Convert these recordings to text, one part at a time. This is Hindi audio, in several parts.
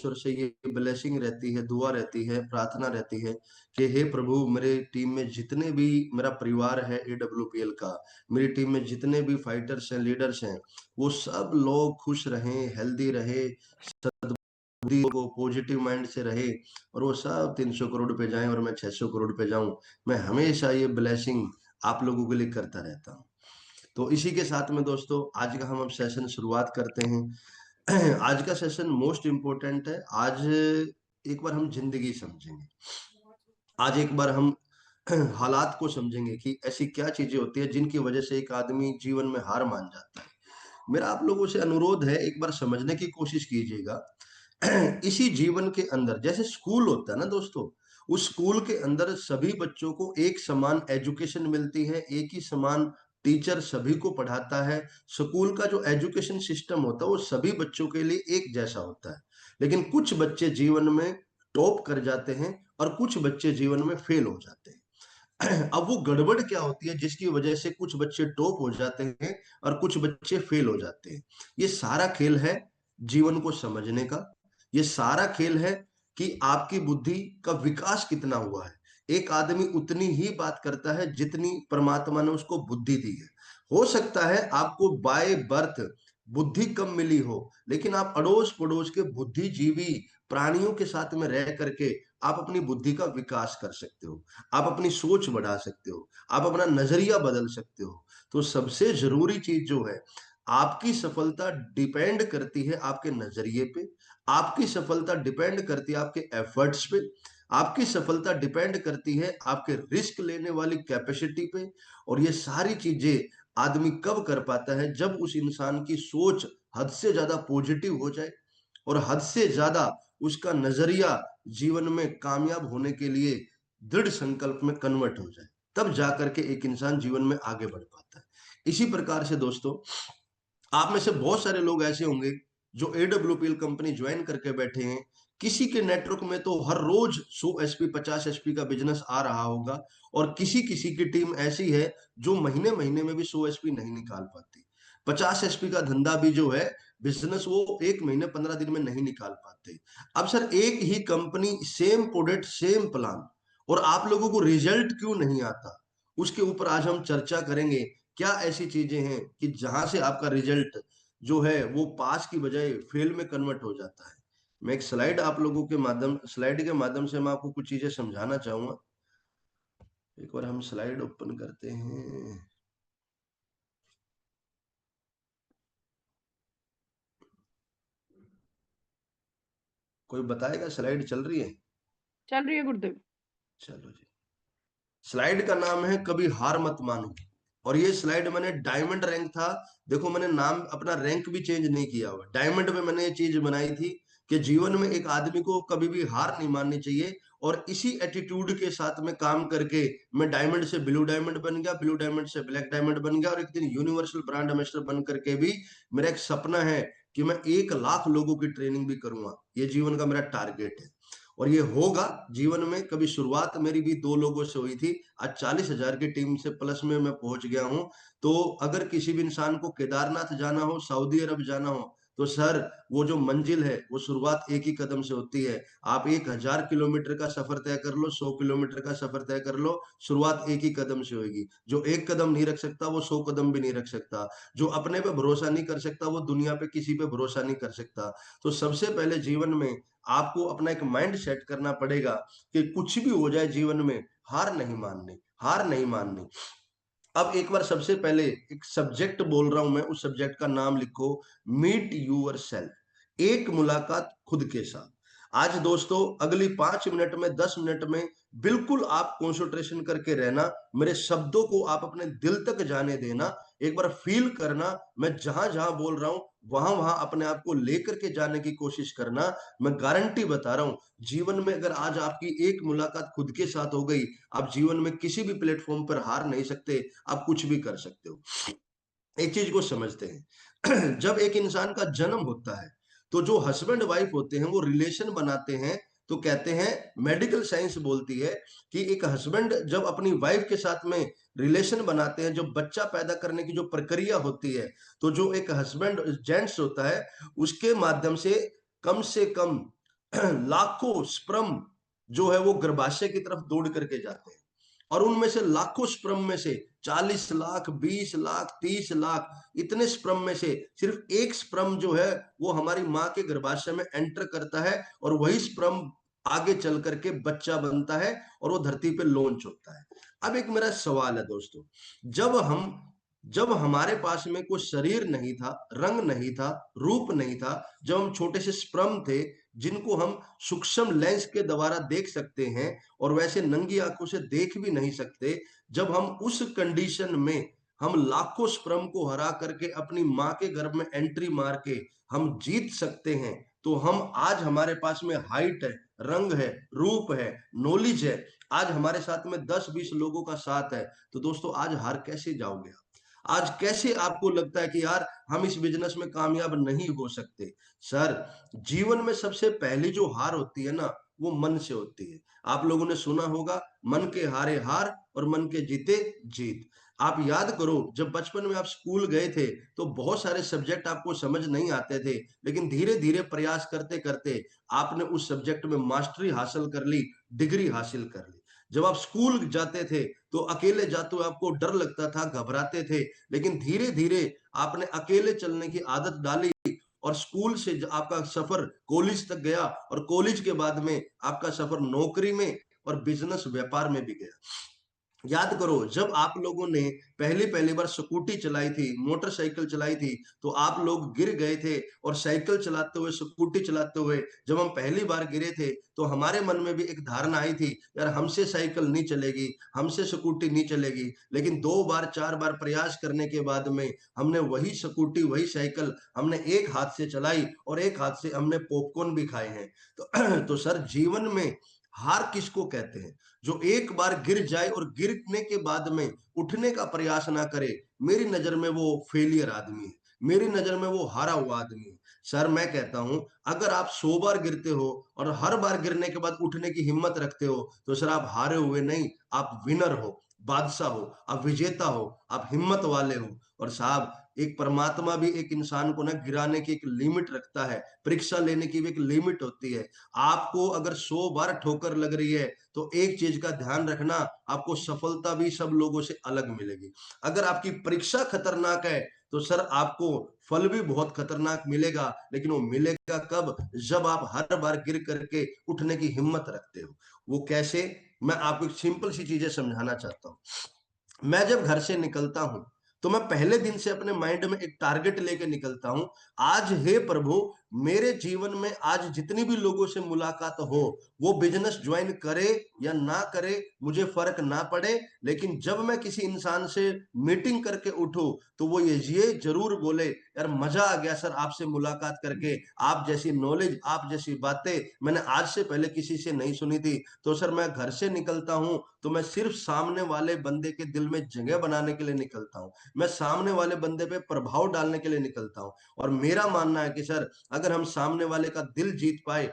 परमेश्वर से ये ब्लेसिंग रहती है, दुआ रहती है, प्रार्थना रहती है कि हे प्रभु, मेरे टीम में जितने भी मेरा परिवार है एडब्ल्यूपीएल का, मेरी टीम में जितने भी फाइटर्स हैं, लीडर्स हैं, वो सब लोग खुश रहें, हेल्दी रहे, बुद्धि को पॉजिटिव माइंड से रहे, और वो सब 300 करोड़ पे जाएं और मैं 600 करोड़ पे जाऊं। मैं हमेशा ये ब्लेसिंग आप लोगों के लिए करता रहता हूँ। तो इसी के साथ में दोस्तों, आज का हम अब सेशन शुरुआत करते हैं। आज का सेशन मोस्ट इम्पोर्टेंट है। आज एक बार हम जिंदगी समझेंगे। आज एक बार हम हालात को समझेंगे कि ऐसी क्या चीजें होती है जिनकी वजह से एक आदमी जीवन में हार मान जाता है। मेरा आप लोगों से अनुरोध है, एक बार समझने की कोशिश कीजिएगा। इसी जीवन के अंदर जैसे स्कूल होता है ना दोस्तों, उस स्कूल के अंदर सभी बच्चों को एक समान एजुकेशन मिलती है, एक ही समान टीचर सभी को पढ़ाता है। स्कूल का जो एजुकेशन सिस्टम होता है वो सभी बच्चों के लिए एक जैसा होता है। लेकिन कुछ बच्चे जीवन में टॉप कर जाते हैं और कुछ बच्चे जीवन में फेल हो जाते हैं। अब वो गड़बड़ क्या होती है जिसकी वजह से कुछ बच्चे टॉप हो जाते हैं और कुछ बच्चे फेल हो जाते हैं? ये सारा खेल है जीवन को समझने का। ये सारा खेल है कि आपकी बुद्धि का विकास कितना हुआ है। एक आदमी उतनी ही बात करता है जितनी परमात्मा ने उसको बुद्धि दी है। हो सकता है आपको बाय बर्थ बुद्धि कम मिली हो, लेकिन आप अड़ोस पड़ोस के बुद्धिजीवी प्राणियों के साथ में रह करके आप अपनी बुद्धि का विकास कर सकते हो। आप अपनी सोच बढ़ा सकते हो, आप अपना नजरिया बदल सकते हो। तो सबसे जरूरी चीज जो है, आपकी सफलता डिपेंड करती है आपके नजरिए पे, आपकी सफलता डिपेंड करती है आपके एफर्ट्स पे, आपकी सफलता डिपेंड करती है आपके रिस्क लेने वाली कैपेसिटी पे। और ये सारी चीजें आदमी कब कर पाता है? जब उस इंसान की सोच हद से ज्यादा पॉजिटिव हो जाए और हद से ज्यादा उसका नजरिया जीवन में कामयाब होने के लिए दृढ़ संकल्प में कन्वर्ट हो जाए। तब जाकर के एक इंसान जीवन में आगे बढ़ पाता है। इसी प्रकार से दोस्तों, आप में से बहुत सारे लोग ऐसे होंगे जो एडब्ल्यूपीएल कंपनी ज्वाइन करके बैठे हैं। किसी के नेटवर्क में तो हर रोज 100 एसपी 50 एसपी का बिजनेस आ रहा होगा, और किसी किसी की टीम ऐसी है जो महीने महीने में भी 100 एसपी नहीं निकाल पाती। 50 एसपी का धंधा भी जो है बिजनेस, वो एक महीने 15 दिन में नहीं निकाल पाते। अब सर, एक ही company, same product, same plan, और आप लोगों को रिजल्ट क्यों नहीं आता? उसके ऊपर आज हम चर्चा करेंगे। क्या ऐसी चीजें हैं कि जहां से आपका रिजल्ट जो है वो पास की बजाय फेल में कन्वर्ट हो जाता है? मैं एक स्लाइड के माध्यम से मैं आपको कुछ चीजें समझाना चाहूंगा। एक बार हम स्लाइड ओपन करते हैं। कोई बताएगा? स्लाइड चल रही है? चल रही है गुरुदेव। चलो जी। स्लाइड का नाम है कभी हार मत मानो। और ये स्लाइड मैंने डायमंड रैंक था, देखो मैंने नाम अपना रैंक भी चेंज नहीं किया हुआ, डायमंड पे मैंने ये चीज बनाई थी कि जीवन में एक आदमी को कभी भी हार नहीं माननी चाहिए। और इसी एटीट्यूड के साथ में काम करके मैं डायमंड से ब्लू डायमंड बन गया, ब्लू डायमंड से ब्लैक डायमंड बन गया, और एक दिन यूनिवर्सल ब्रांड एम्बेसडर बन करके भी मेरा एक सपना है कि मैं 1 लाख लोगों की ट्रेनिंग भी करूंगा। ये जीवन का मेरा टारगेट है और ये होगा जीवन में। कभी शुरुआत मेरी भी 2 लोगों से हुई थी, आज 40,000 की टीम से प्लस में मैं पहुंच गया हूं। तो अगर किसी भी इंसान को केदारनाथ जाना हो, सऊदी अरब जाना हो, तो सर, वो जो मंजिल है वो शुरुआत एक ही कदम से होती है। आप 1,000 किलोमीटर का सफर तय कर लो, 100 किलोमीटर का सफर तय कर लो, शुरुआत एक ही कदम से होगी। जो एक कदम नहीं रख सकता वो 100 कदम भी नहीं रख सकता। जो अपने पे भरोसा नहीं कर सकता वो दुनिया पे किसी पे भरोसा नहीं कर सकता। तो सबसे पहले जीवन में आपको अपना एक माइंड सेट करना पड़ेगा कि कुछ भी हो जाए जीवन में, हार नहीं माननी, हार नहीं माननी। अब एक बार सबसे पहले एक सब्जेक्ट बोल रहा हूं मैं, उस सब्जेक्ट का नाम लिखो, मीट यूर सेल्फ, एक मुलाकात खुद के साथ। आज दोस्तों अगली 5 मिनट में, 10 मिनट में बिल्कुल आप कंसंट्रेशन करके रहना, मेरे शब्दों को आप अपने दिल तक जाने देना। एक बार फील करना, मैं जहां जहां बोल रहा हूं वहां वहां अपने आप को लेकर के जाने की कोशिश करना। मैं गारंटी बता रहा हूं, जीवन में अगर आज आपकी एक मुलाकात खुद के साथ हो गई, आप जीवन में किसी भी प्लेटफॉर्म पर हार नहीं सकते, आप कुछ भी कर सकते हो। एक चीज को समझते हैं। जब एक इंसान का जन्म होता है तो जो हस्बैंड वाइफ होते हैं वो रिलेशन बनाते हैं। तो कहते हैं, मेडिकल साइंस बोलती है कि एक हस्बैंड जब अपनी वाइफ के साथ में रिलेशन बनाते हैं, जो बच्चा पैदा करने की जो प्रक्रिया होती है, तो जो एक हस्बैंड जेंट्स होता है उसके माध्यम से कम लाखों स्पर्म जो है वो गर्भाशय की तरफ दौड़ करके जाते हैं, और उनमें से लाखों स्पर्म में से 40 लाख, 20 लाख, 30 लाख, इतने स्पर्म में से सिर्फ एक स्पर्म जो है वो हमारी माँ के गर्भाशय में एंटर करता है, और वही स्पर्म आगे चल करके बच्चा बनता है और वो धरती पे लॉन्च होता है। अब एक मेरा सवाल है दोस्तों, जब हमारे पास में कोई शरीर नहीं था, रंग नहीं था, रूप नहीं था, जब हम छोटे से स्पर्म थे जिनको हम सूक्ष्म लेंस के द्वारा देख सकते हैं और वैसे नंगी आंखों से देख भी नहीं सकते, जब हम उस कंडीशन में हम लाखों स्पर्म को हरा करके अपनी माँ के गर्भ में एंट्री मार के हम जीत सकते हैं, तो हम आज हमारे पास में हाइट है, रंग है, रूप है, नॉलेज है, आज हमारे साथ में 10-20 लोगों का साथ है, तो दोस्तों आज हार कैसे जाओगे आप? आज कैसे आपको लगता है कि यार हम इस बिजनेस में कामयाब नहीं हो सकते? सर, जीवन में सबसे पहली जो हार होती है ना, वो मन से होती है। आप लोगों ने सुना होगा, मन के हारे हार और मन के जीते जीत। आप याद करो, जब बचपन में आप स्कूल गए थे तो बहुत सारे सब्जेक्ट आपको समझ नहीं आते थे, लेकिन धीरे धीरे प्रयास करते करते आपने उस सब्जेक्ट में मास्टरी हासिल कर ली, डिग्री हासिल कर ली। जब आप स्कूल जाते थे तो अकेले जाते हुए आपको डर लगता था, घबराते थे, लेकिन धीरे धीरे आपने अकेले चलने की आदत डाली, और स्कूल से आपका सफर कॉलेज तक गया, और कॉलेज के बाद में आपका सफर नौकरी में और बिजनेस व्यापार में भी गया। याद करो, जब आप लोगों ने पहली पहली बार स्कूटी चलाई थी, मोटरसाइकिल चलाई थी, तो आप लोग गिर गए थे, और साइकिल चलाते हुए, स्कूटी चलाते हुए जब हम पहली बार गिरे थे तो हमारे मन में भी एक धारणा आई थी, यार हमसे साइकिल नहीं चलेगी, हमसे स्कूटी नहीं चलेगी, लेकिन 2 बार 4 बार प्रयास करने के बाद में हमने वही स्कूटी, वही साइकिल हमने एक हाथ से चलाई, और एक हाथ से हमने पॉपकॉर्न भी खाए हैं। तो तो सर, जीवन में हार किसको कहते हैं? जो एक बार गिर जाए और गिरने के बाद में उठने का प्रयास ना करे, मेरी नजर में वो फेलियर आदमी है, मेरी नजर में वो हारा हुआ आदमी है। सर, मैं कहता हूं, अगर आप 100 बार गिरते हो और हर बार गिरने के बाद उठने की हिम्मत रखते हो, तो सर आप हारे हुए नहीं, आप विनर हो, बादशाह हो, आप विजेता हो, आप हिम्मत वाले हो। और साहब, एक परमात्मा भी एक इंसान को ना गिराने की एक लिमिट रखता है, परीक्षा लेने की भी एक लिमिट होती है। आपको अगर 100 बार ठोकर लग रही है, तो एक चीज का ध्यान रखना, आपको सफलता भी सब लोगों से अलग मिलेगी। अगर आपकी परीक्षा खतरनाक है, तो सर आपको फल भी बहुत खतरनाक मिलेगा, लेकिन वो मिलेगा कब? जब आप हर बार गिर करके उठने की हिम्मत रखते हो। वो कैसे? मैं आपको एक सिंपल सी चीजें समझाना चाहता हूँ। मैं जब घर से निकलता हूं, तो मैं पहले दिन से अपने माइंड में एक टारगेट लेके निकलता हूं। आज हे प्रभु, मेरे जीवन में आज जितनी भी लोगों से मुलाकात हो, वो बिजनेस ज्वाइन करे या ना करे, मुझे फर्क ना पड़े, लेकिन जब मैं किसी इंसान से मीटिंग करके उठूं, तो वो ये जरूर बोले, यार मजा आ गया सर आपसे मुलाकात करके, आप जैसी नॉलेज, आप जैसी बातें मैंने आज से पहले किसी से नहीं सुनी थी। तो सर, मैं घर से निकलता हूं तो मैं सिर्फ सामने वाले बंदे के दिल में जगह बनाने के लिए निकलता हूं, मैं सामने वाले बंदे पे प्रभाव डालने के लिए निकलता हूं। और मेरा मानना है कि सर, अगर हम सामने वाले का दिल जीत पाए,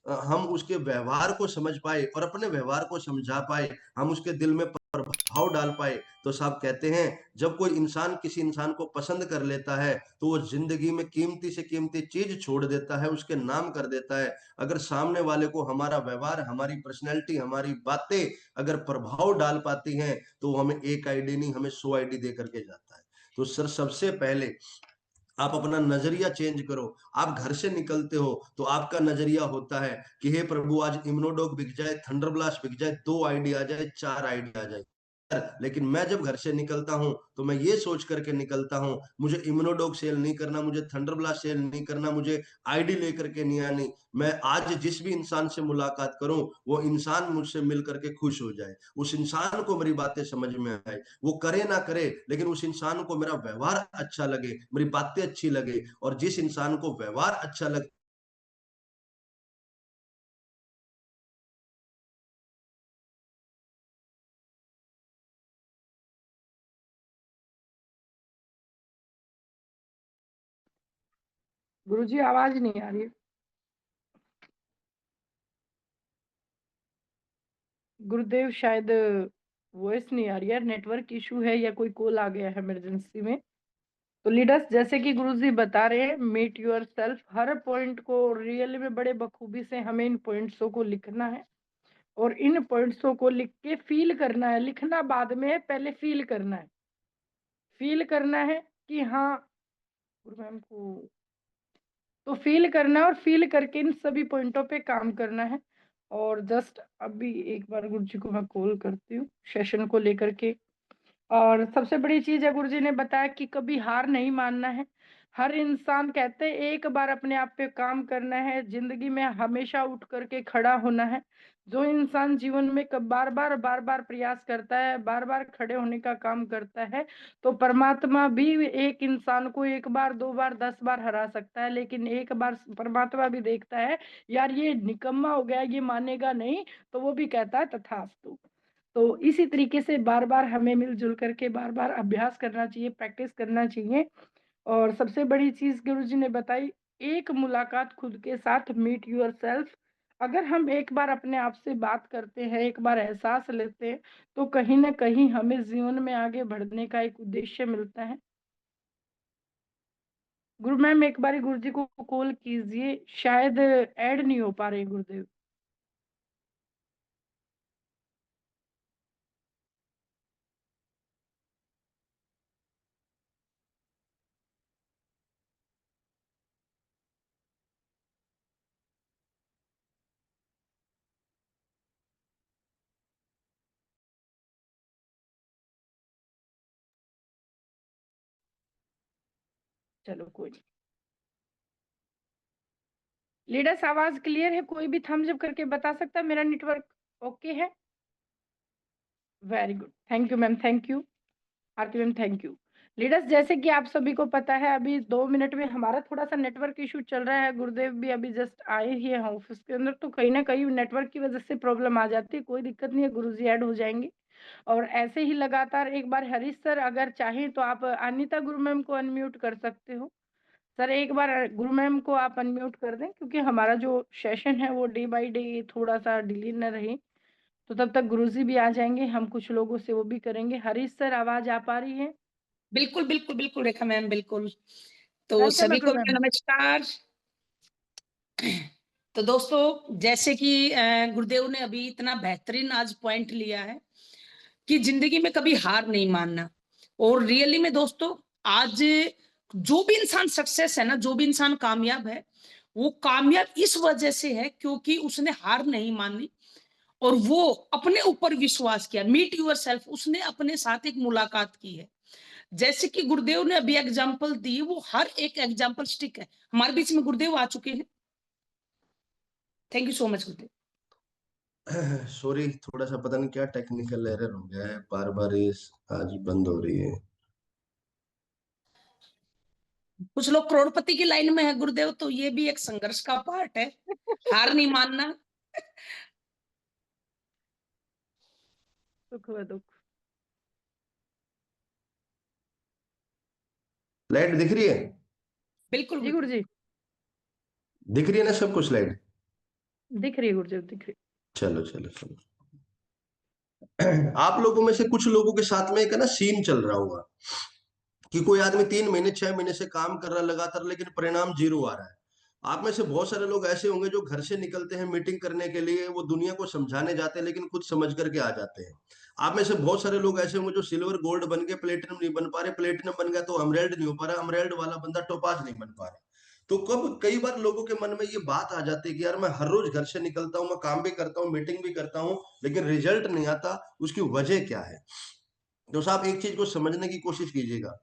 हम उसके व्यवहार को समझ पाए और अपने व्यवहार को समझा पाए, हम उसके दिल में प्रभाव डाल पाए, तो साहब कहते हैं, जब कोई इंसान किसी इंसान को पसंद कर लेता है, तो वो जिंदगी में कीमती से कीमती चीज छोड़ देता है, उसके नाम कर देता है। अगर सामने वाले को हमारा व्यवहार, हमारी पर्सनैलिटी, हमारी बातें अगर प्रभाव डाल पाती हैं, तो वो हमें एक आईडी नहीं, हमें 100 आईडी दे करके जाता है। तो सर, सबसे पहले आप अपना नजरिया चेंज करो। आप घर से निकलते हो तो आपका नजरिया होता है कि हे प्रभु, आज इम्यूनोडॉग बिक जाए, थंडर ब्लास्ट बिक जाए, 2 आईडी आ जाए, 4 आईडी आ जाए। लेकिन मैं जब घर से निकलता हूं, तो मैं ये सोच करके निकलता हूं, मुझे इम्यूनोडॉग सेल नहीं करना, मुझे थंडर ब्लास्ट सेल नहीं करना, मुझे आईडी लेकर के नहीं आनी। मैं आज जिस भी इंसान से मुलाकात करूं, वो इंसान मुझसे मिल करके खुश हो जाए, उस इंसान को मेरी बातें समझ में आए, वो करे ना करे, लेकिन उस इंसान को मेरा व्यवहार अच्छा लगे, मेरी बातें अच्छी लगे। और जिस इंसान को व्यवहार अच्छा लगे, गुरुजी आवाज नहीं आ रही है। गुरुदेव शायद वॉइस नहीं आ रही है, नेटवर्क इशू है या कोई कॉल आ गया है इमरजेंसी में, तो लीडर्स, जैसे कि गुरुजी बता रहे हैं, मीट योर सेल्फ, हर पॉइंट को रियल में बड़े बखूबी से हमें इन पॉइंट्सों को लिखना है और इन पॉइंट्सों को लिख के फील करना है। लिखना बाद में है, पहले फील करना है। फील करना है कि हाँ, गुरु मैम को तो फील करना है और फील करके इन सभी पॉइंटों पे काम करना है। और जस्ट अभी एक बार गुरु जी को मैं कॉल करती हूँ सेशन को लेकर के। और सबसे बड़ी चीज है, गुरुजी ने बताया कि कभी हार नहीं मानना है। हर इंसान कहते हैं एक बार अपने आप पे काम करना है, जिंदगी में हमेशा उठ करके खड़ा होना है। जो इंसान जीवन में बार बार प्रयास करता है, बार बार खड़े होने का काम करता है, तो परमात्मा भी एक इंसान को एक बार, दो बार, 10 बार हरा सकता है, लेकिन एक बार परमात्मा भी देखता है यार ये निकम्मा हो गया, ये मानेगा नहीं, तो वो भी कहता है तथास्तु। तो इसी तरीके से बार बार हमें मिलजुल करके बार बार अभ्यास करना चाहिए, प्रैक्टिस करना चाहिए। और सबसे बड़ी चीज गुरुजी ने बताई, एक मुलाकात खुद के साथ, मीट यूर सेल्फ। अगर हम एक बार अपने आप से बात करते हैं, एक बार एहसास लेते हैं, तो कहीं ना कहीं हमें जीवन में आगे बढ़ने का एक उद्देश्य मिलता है। गुरु मैम एक बार गुरु जी को कॉल कीजिए, शायद ऐड नहीं हो पा रहे गुरुदेव। चलो कोई नहीं। लीडर्स, आवाज क्लियर है? कोई भी थम्स अप करके बता सकता है मेरा नेटवर्क ओके है? Very good, thank you ma'am, thank you Aarti ma'am, thank you. Leaders, जैसे कि आप सभी को पता है, अभी 2 मिनट में हमारा थोड़ा सा नेटवर्क इशू चल रहा है। गुरुदेव भी अभी जस्ट आए ही हैं ऑफिस के अंदर, तो कहीं ना कहीं नेटवर्क की वजह से प्रॉब्लम आ जाती है। कोई दिक्कत नहीं है, गुरुजी ऐड हो जाएंगे। और ऐसे ही लगातार एक बार हरीश सर अगर चाहें तो आप अनीता गुरु मैम को अनम्यूट कर सकते हो। सर एक बार गुरु मैम को आप अनम्यूट कर दें, क्योंकि हमारा जो सेशन है वो डे बाय डे थोड़ा सा डिले न रहे। तो तब तक गुरुजी भी आ जाएंगे, हम कुछ लोगों से वो भी करेंगे। हरीश सर, आवाज आ पा रही है? बिल्कुल बिल्कुल बिल्कुल रेखा मैम, बिल्कुल। तो वेलकम है सभी गुरु को मैम। मेरा नमस्कार। तो दोस्तों, जैसे कि गुरुदेव ने अभी इतना बेहतरीन आज पॉइंट लिया है कि जिंदगी में कभी हार नहीं मानना। और रियली में दोस्तों, आज जो भी इंसान सक्सेस है ना, जो भी इंसान कामयाब है, वो कामयाब इस वजह से है क्योंकि उसने हार नहीं मानी और वो अपने ऊपर विश्वास किया। मीट यूर सेल्फ, उसने अपने साथ एक मुलाकात की है। जैसे कि गुरुदेव ने अभी एग्जाम्पल दी, वो हर एक एग्जाम्पल स्टिक है। हमारे बीच में गुरुदेव आ चुके हैं। Thank you so much Gurudev. Sorry, थोड़ा सा पता नहीं क्या टेक्निकल एरर हो गया है, बार बार ये आज बंद हो रही है। कुछ लोग करोड़पति की लाइन में है गुरुदेव, तो ये भी एक संघर्ष का पार्ट है, हार नहीं मानना। सुख व दुख। लाइट दिख रही है? बिल्कुल जी गुरुदेव। गुरु जी, दिख रही है ना सब कुछ लाइट? दिख रही है गुरु जी, दिख रही चलो चलो चलो। आप लोगों में से कुछ लोगों के साथ में एक है ना सीन चल रहा होगा कि कोई आदमी 3 महीने 6 महीने से काम कर रहा है लगातार, लेकिन परिणाम जीरो आ रहा है। आप में से बहुत सारे लोग ऐसे होंगे जो घर से निकलते हैं मीटिंग करने के लिए, वो दुनिया को समझाने जाते हैं लेकिन खुद समझ करके आ जाते हैं। आप में से बहुत सारे लोग ऐसे होंगे जो सिल्वर गोल्ड बन के प्लेटिनम नहीं बन पा रहे, प्लेटिनम बन गया तो अमरेल्ड नहीं हो पा रहा, अमरेल्ड वाला बंदा टोपाज नहीं बन पा रहा। तो कब कई बार लोगों के मन में ये बात आ जाती है कि यार मैं हर रोज घर से निकलता हूँ, मैं काम भी करता हूँ, मीटिंग भी करता हूँ, लेकिन रिजल्ट नहीं आता। उसकी वजह क्या है? तो साहब एक चीज को समझने की कोशिश कीजिएगा।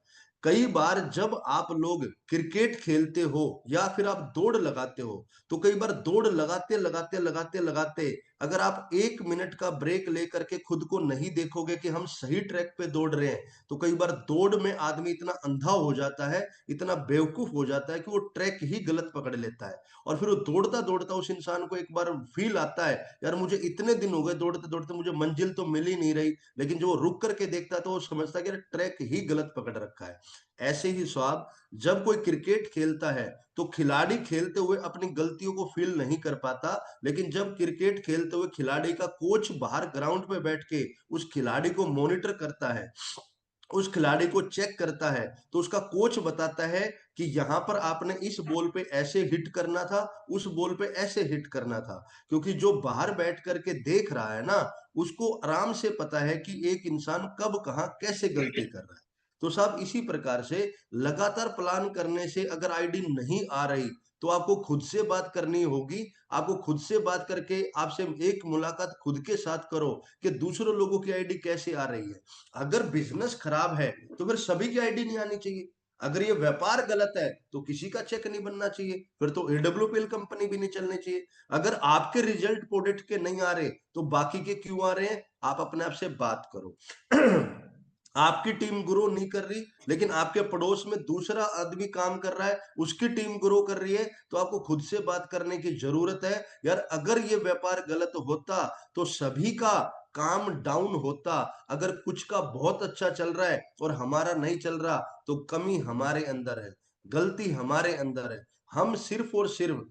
कई बार जब आप लोग क्रिकेट खेलते हो या फिर आप दौड़ लगाते हो, तो कई बार दौड़ लगाते लगाते लगाते लगाते अगर आप 1 मिनट का ब्रेक लेकर के खुद को नहीं देखोगे कि हम सही ट्रैक पे दौड़ रहे हैं, तो कई बार दौड़ में आदमी इतना अंधा हो जाता है, इतना बेवकूफ हो जाता है कि वो ट्रैक ही गलत पकड़ लेता है। और फिर वो दौड़ता दौड़ता उस इंसान को एक बार फील आता है, यार मुझे इतने दिन हो गए दौड़ते दौड़ते, मुझे मंजिल तो मिल ही नहीं रही। लेकिन जो वो रुक करके देखता है तो वो समझता है कि ट्रैक ही गलत पकड़ रखा है। ऐसे ही स्वाब, जब कोई क्रिकेट खेलता है तो खिलाड़ी खेलते हुए अपनी गलतियों को फील नहीं कर पाता, लेकिन जब क्रिकेट खेलते हुए खिलाड़ी का कोच बाहर ग्राउंड पे बैठ के उस खिलाड़ी को मॉनिटर करता है उस खिलाड़ी को चेक करता है, तो उसका कोच बताता है कि यहाँ पर आपने इस बॉल पे ऐसे हिट करना था, उस बॉल पे ऐसे हिट करना था। क्योंकि जो बाहर बैठ करके देख रहा है ना, उसको आराम से पता है कि एक इंसान कब कहाँ कैसे गलती कर रहा है। तो साहब इसी प्रकार से लगातार प्लान करने से अगर आईडी नहीं आ रही, तो आपको खुद से बात करनी होगी। आपको खुद से बात करके आपसे एक मुलाकात खुद के साथ करो कि दूसरों लोगों की आईडी कैसे आ रही है। अगर बिजनेस खराब है तो फिर सभी की आईडी नहीं आनी चाहिए। अगर ये व्यापार गलत है तो किसी का चेक नहीं बनना चाहिए, फिर तो एडब्ल्यूपीएल कंपनी भी नहीं चलनी चाहिए। अगर आपके रिजल्ट प्रोडक्ट के नहीं आ रहे तो बाकी के क्यों आ रहे हैं, आप अपने आप से बात करो। आपकी टीम ग्रो नहीं कर रही, लेकिन आपके पड़ोस में दूसरा आदमी काम कर रहा है, उसकी टीम ग्रो कर रही है, तो आपको खुद से बात करने की जरूरत है। यार अगर ये व्यापार गलत होता तो सभी का काम डाउन होता। अगर कुछ का बहुत अच्छा चल रहा है और हमारा नहीं चल रहा, तो कमी हमारे अंदर है, गलती हमारे अंदर है। हम सिर्फ और सिर्फ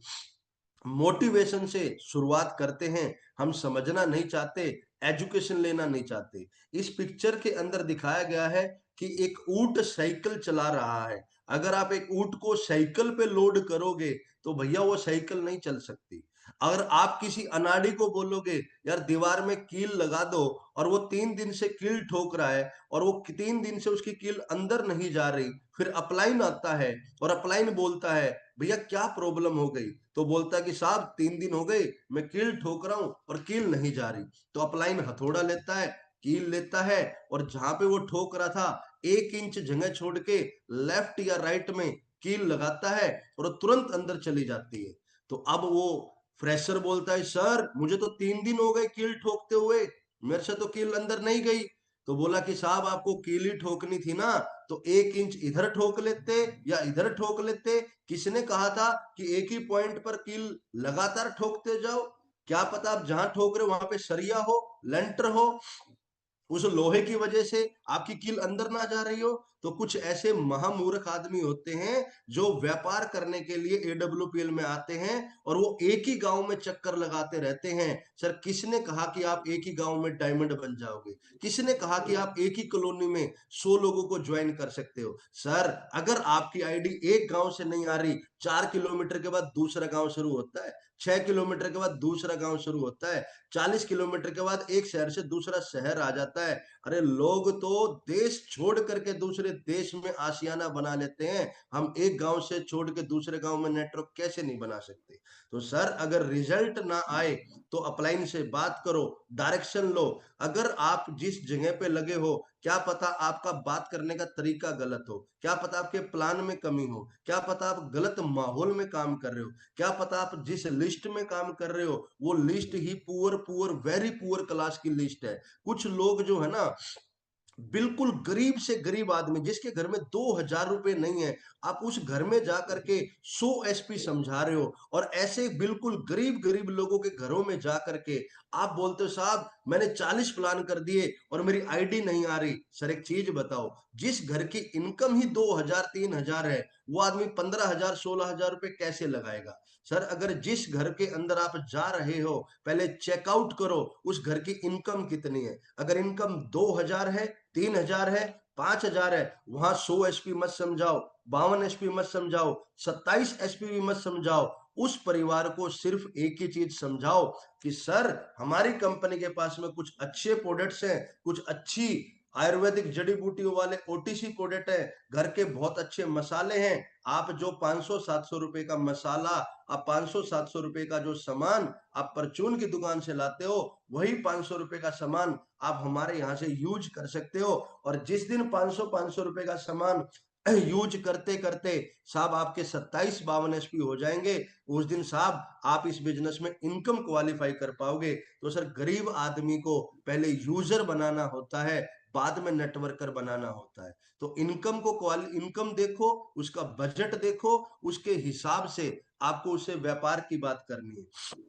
मोटिवेशन से शुरुआत करते हैं, हम समझना नहीं चाहते, एजुकेशन लेना नहीं चाहते। इस पिक्चर के अंदर दिखाया गया है कि एक ऊंट साइकिल चला रहा है। अगर आप एक ऊंट को साइकिल पे लोड करोगे तो भैया वो साइकिल नहीं चल सकती। अगर आप किसी अनाड़ी को बोलोगे यार दीवार में कील लगा दो, और वो 3 दिन से कील ठोक रहा है और वो 3 दिन से उसकी कील अंदर नहीं जा रही, फिर अपलाइन आता है और अपलाइन बोलता है भैया क्या प्रॉब्लम हो गई, तो बोलता है कि साहब 3 दिन हो गए मैं कील ठोक रहा हूं और कील नहीं जा रही। तो अपलाइन हथौड़ा लेता है, कील लेता है, और जहां पे वो ठोक रहा था 1 इंच जगह छोड़ के लेफ्ट या राइट में कील लगाता है और वो तुरंत अंदर चली जाती है। तो अब वो फ्रेशर बोलता है सर मुझे तो 3 दिन हो गए कील ठोकते हुए, मेरे से तो कील अंदर नहीं गई। तो बोला कि साहब आपको कील ही ठोकनी थी ना, तो 1 इंच इधर ठोक लेते या इधर ठोक लेते। किसने कहा था कि एक ही पॉइंट पर कील लगातार ठोकते जाओ? क्या पता आप जहां ठोक रहे हो वहां पे सरिया हो, लेंटर हो, उस लोहे की वजह से आपकी कील अंदर ना जा रही हो। तो कुछ ऐसे महामूर्ख आदमी होते हैं जो व्यापार करने के लिए एडब्ल्यूपीएल में आते हैं और वो एक ही गांव में चक्कर लगाते रहते हैं। सर किसने कहा कि आप एक ही गांव में डायमंड बन जाओगे? किसने कहा कि आप एक ही कॉलोनी में 100 लोगों को ज्वाइन कर सकते हो? सर अगर आपकी आईडी एक गांव से नहीं आ रही, 4 किलोमीटर के बाद दूसरा गांव शुरू होता है, 6 किलोमीटर के बाद दूसरा गांव शुरू होता है, 40 किलोमीटर के बाद एक शहर से दूसरा शहर आ जाता है। अरे लोग तो देश छोड़ करके दूसरे देश में आशियाना बना लेते हैं, हम एक गांव से छोड़ के दूसरे गांव में नेटवर्क कैसे नहीं बना सकते? तो सर अगर रिजल्ट ना आए तो अपलाइन से बात करो, डायरेक्शन लो। अगर आप जिस जगह पे लगे हो, क्या पता आपका बात करने का तरीका गलत हो, क्या पता आपके प्लान में कमी हो, क्या पता आप गलत माहौल में काम कर रहे हो, क्या पता आप जिस लिस्ट में काम कर रहे हो वो लिस्ट ही poor poor very poor class की लिस्ट है। कुछ लोग जो है ना, बिल्कुल गरीब से गरीब आदमी जिसके घर में 2,000 रुपए नहीं है, आप उस घर में जा करके 100 एसपी समझा रहे हो, और ऐसे बिल्कुल गरीब गरीब लोगों के घरों में जा करके आप बोलते हो साहब मैंने 40 प्लान कर दिए और मेरी आईडी नहीं आ रही। सर एक चीज बताओ, जिस घर की इनकम ही 2,000 3,000 है, वो आदमी 15,000 16,000 रुपए कैसे लगाएगा? सर अगर जिस घर के अंदर आप जा रहे हो पहले चेकआउट करो उस घर की इनकम कितनी है। अगर इनकम 2,000 है, 3,000 है, 5,000 है, वहां 100 एसपी मत समझाओ, 52 एसपी मत समझाओ, 27 एसपी भी मत समझाओ। उस परिवार को सिर्फ एक ही चीज समझाओ कि सर हमारी कंपनी के पास में कुछ अच्छे प्रोडक्ट्स हैं, कुछ अच्छी आयुर्वेदिक जड़ी बूटियों वाले ओटीसी प्रोडक्ट है, घर के बहुत अच्छे मसाले हैं। आप जो 500-700 रुपए का मसाला, आप 500-700 रुपए का जो सामान आप परचून की दुकान से लाते हो, वही 500 रुपए का सामान आप हमारे यहाँ से यूज कर सकते हो। और जिस दिन 500-500 रुपए का सामान यूज करते करते साहब आपके 27-52 एसपी हो जाएंगे, उस दिन साहब आप इस बिजनेस में इनकम क्वालिफाई कर पाओगे। तो सर गरीब आदमी को पहले यूजर बनाना होता है, बाद में नेटवर्कर बनाना होता है। तो इनकम को इनकम देखो, उसका बजट देखो, उसके हिसाब से आपको उससे व्यापार की बात करनी है।